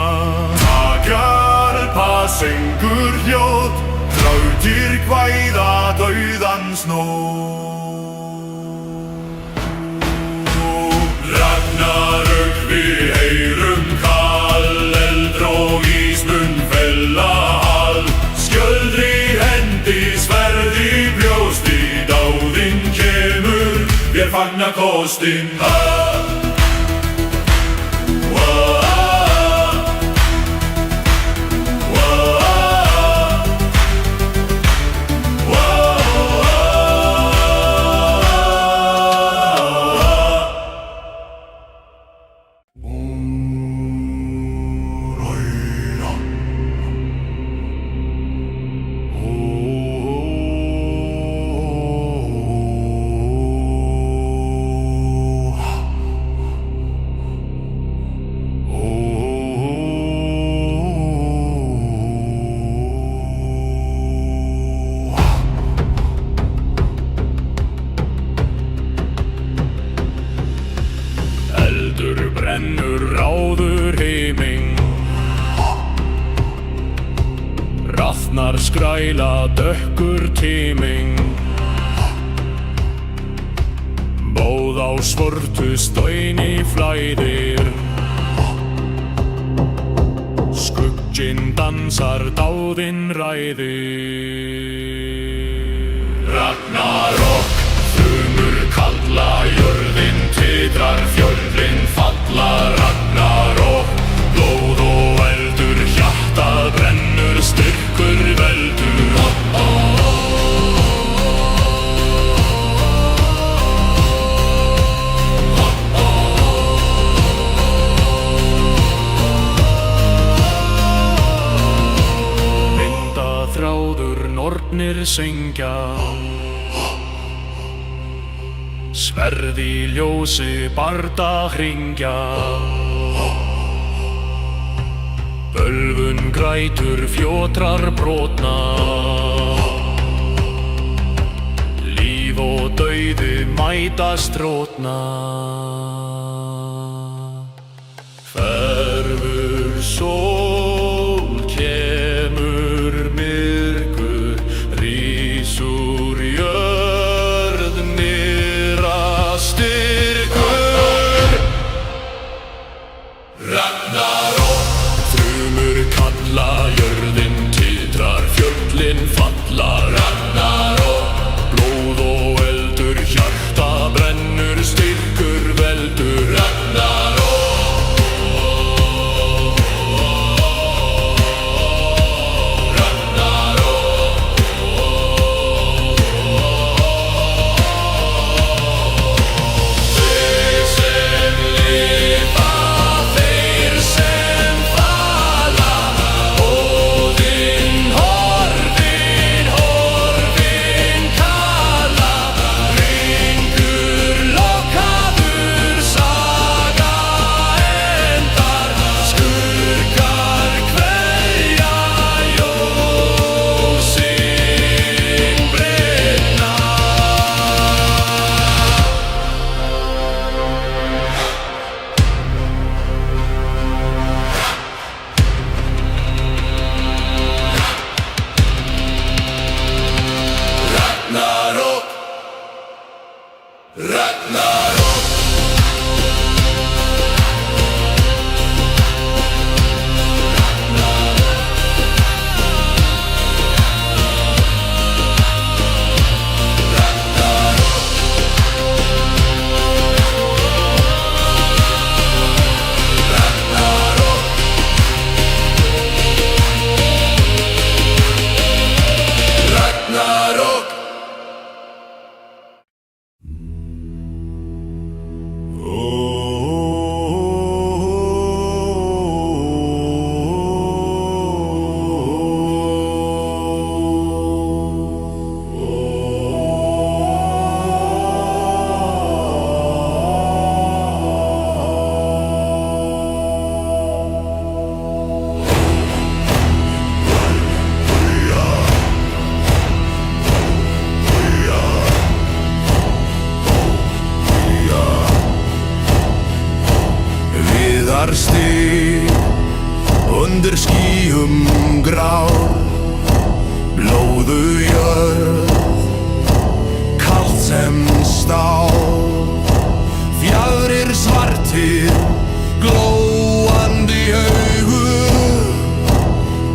C: Takarpa syngur hljóð, þrautir kvæða dauðans nótt.
B: Ragnarök við heyrum kall, eldrog ísmun fella hall. Skjöld í hendi, sverð í brjósti, dáðinn kemur, vér fagna kostinn.
C: Eldur brennur ráður heiming, rathnar skræla dökkur tíming. Bóð á svörtu stöini flæðir, skugginn dansar, dáðinn ræðir.
B: Ragnarok, þrumur kalla, jörðin titrar, fjöllin falla. Ragnarok, blóð og eldur, hjartað brennur, styrkur veldur.
C: Vindaþráður, nornir syngja, sverð í ljósi barda hringja. Bölvun grætur, fjótrar brotna, líf og dauði mætast rótna. Hverfur sól, kemur myrkur, rís úr jörð nyrra styrkur.
B: Ragnarok,
C: Þrumur kalla, jörðin titrar, fjöllin falla.
B: Ragnarok,
C: Blóð og eldur, hjarta brennur, styrkur veldur.
B: Ragnarok.
C: Ragnarok.
D: Stig undir skýjum grá, blóðu jörð, kalt sem stál, fjaðrir svartir, glóandi augu,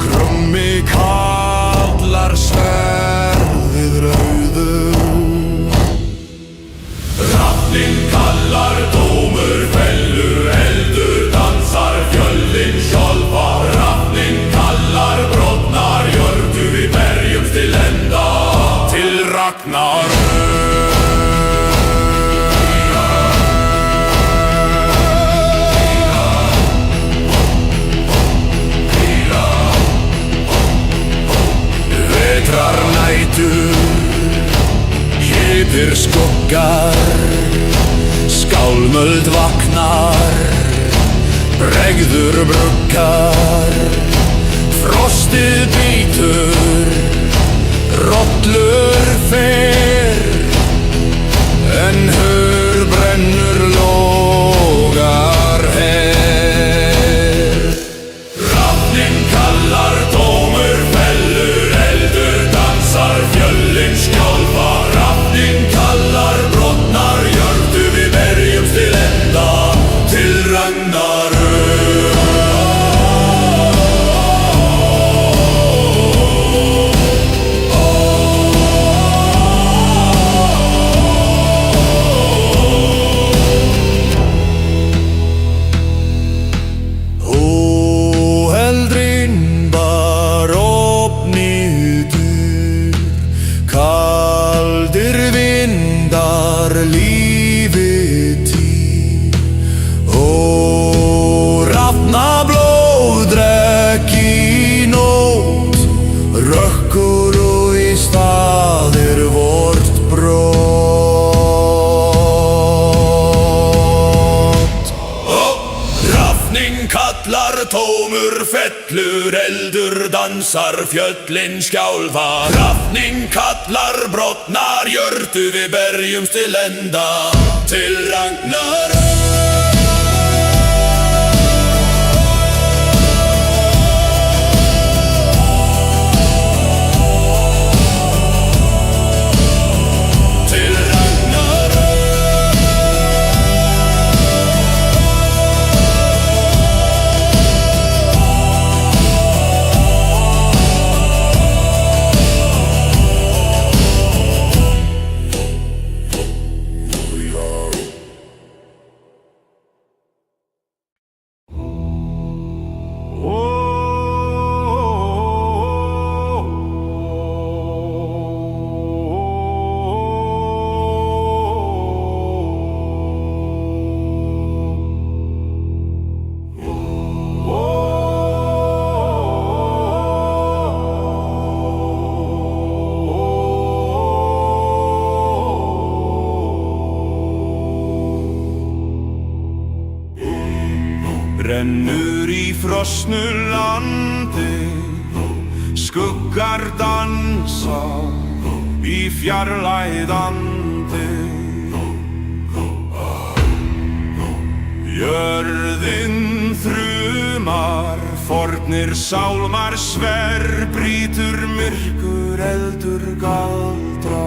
D: krummi kallar sverðið rauðu.
B: Hrafninn kallar, dómur fellur, eldur dansar, fjöllin skjálfa. Hrafninn kallar, brotnar jörðu, við berjumst til enda.
D: Til Ragnarök. Vetrarnætur, heitir skuggar, skálmöld vaknar, bregður bruggar, frostið bítur, rollur fer, en hör brennur logar her.
B: Hrafninn kallar, dómur fellur, eldur dansar, fjöllin skjálfa. Hrafninn kallar, brotnar jörðu, við berjumst til enda. Til Ragnarök.
D: Eldrin bar opnið dyr, kaldir vindar lífið týr, og rafna blóðdrekk í nótt, rökkur og í staðir vort brot.
C: Hrafninn kallar, tómur fellur, eldur dansar, fjöllin skjálfa. Hrafninn kallar, brotnar jörðu, við berjumst til enda. Til Ragnarök.
D: Rennur í frosnu landi, skuggar dansa í fjarlæðandi. Jörðin þrumar, fornir sálmar sver, brýtur myrkur eldur galdra.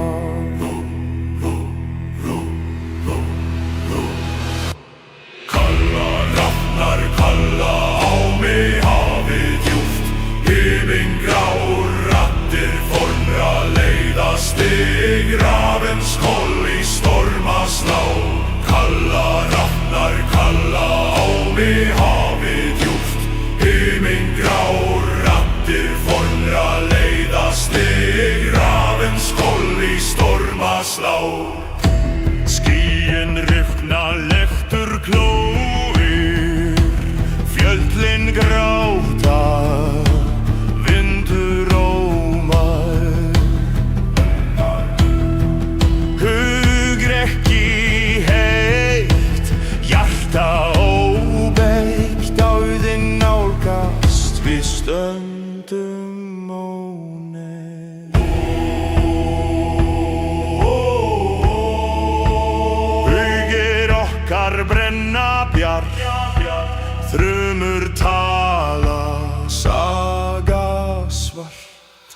B: Tignalektur klóir, fjöllin gráta, vindur rómar. Hugrekki heitt, hjarta óbeitt, dauðinn nálgast, við stöndum óneitt. Hugir okkar brenna bjart, þrumur tala, saga svart.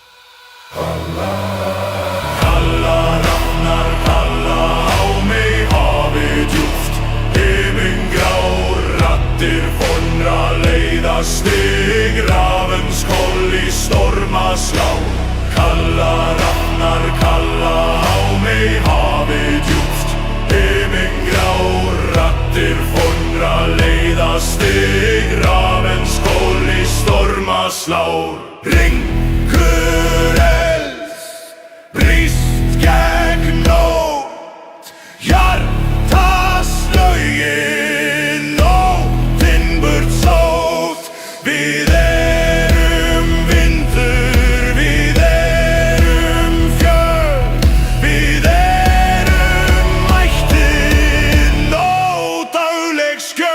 B: Kalla rafnar, kalla á mig hafið djúpt, himingrár raddir vonra leiða stig, rafenskoll í stormaslá. Kalla rafnar, kalla á mig hafið djúpt, himingrár raddir vonra leiða stig, rafenskoll í stormaslá. Ringur elds brýst gegn nótt, hjartaslögin nóttin burt sótt. Við erum vindur, við erum fjöll, við erum mættin og dagleg skjöld.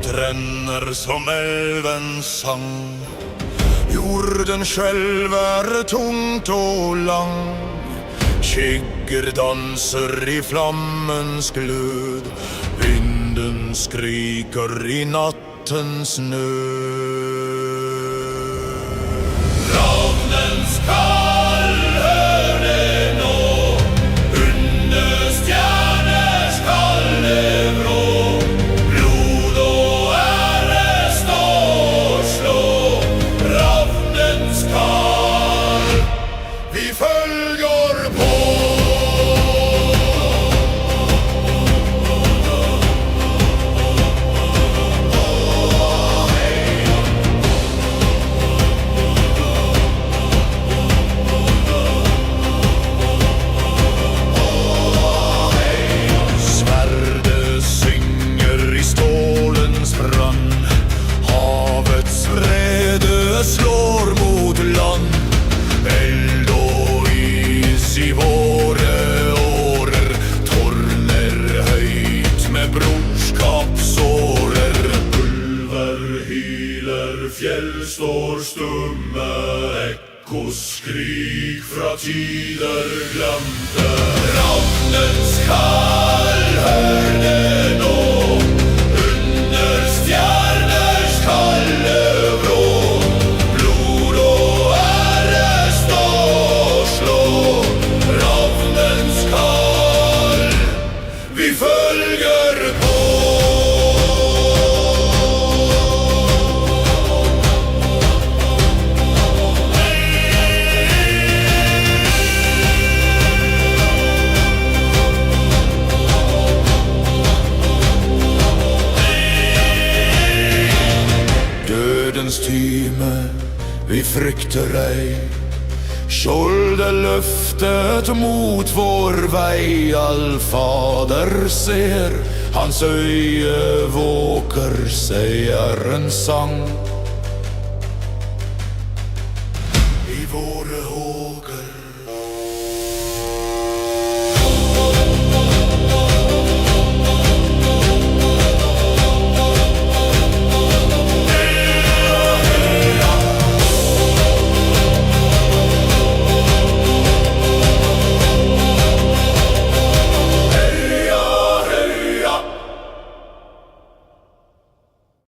B: Ränner som älvens sang, jorden själv är tomt och lang. Kigger danser i flammens glöd, vinden skriker i nattens nöd. Ravnens kall hör det nå, under stjärners kallevrå. Blod och ära står slå, ravnens kall, vi följer på. Svärdet synger i stålens brand, havets vrede slår mot land. Eld och is i våre årer, torner höjt med brorskapsårer. Ulver hyler, fjäll står stumme, ekkoskrik fra tider glemte. Ravnens kall hør det nå, under stjerners kalde vrå. Blod og ære står slå, ravnens kall, vi følger på. Dødens time, vi frykter ei. Skjoldet løftet mot vår vei. Allfader ser, hans øye våker seierens sang. I våre håger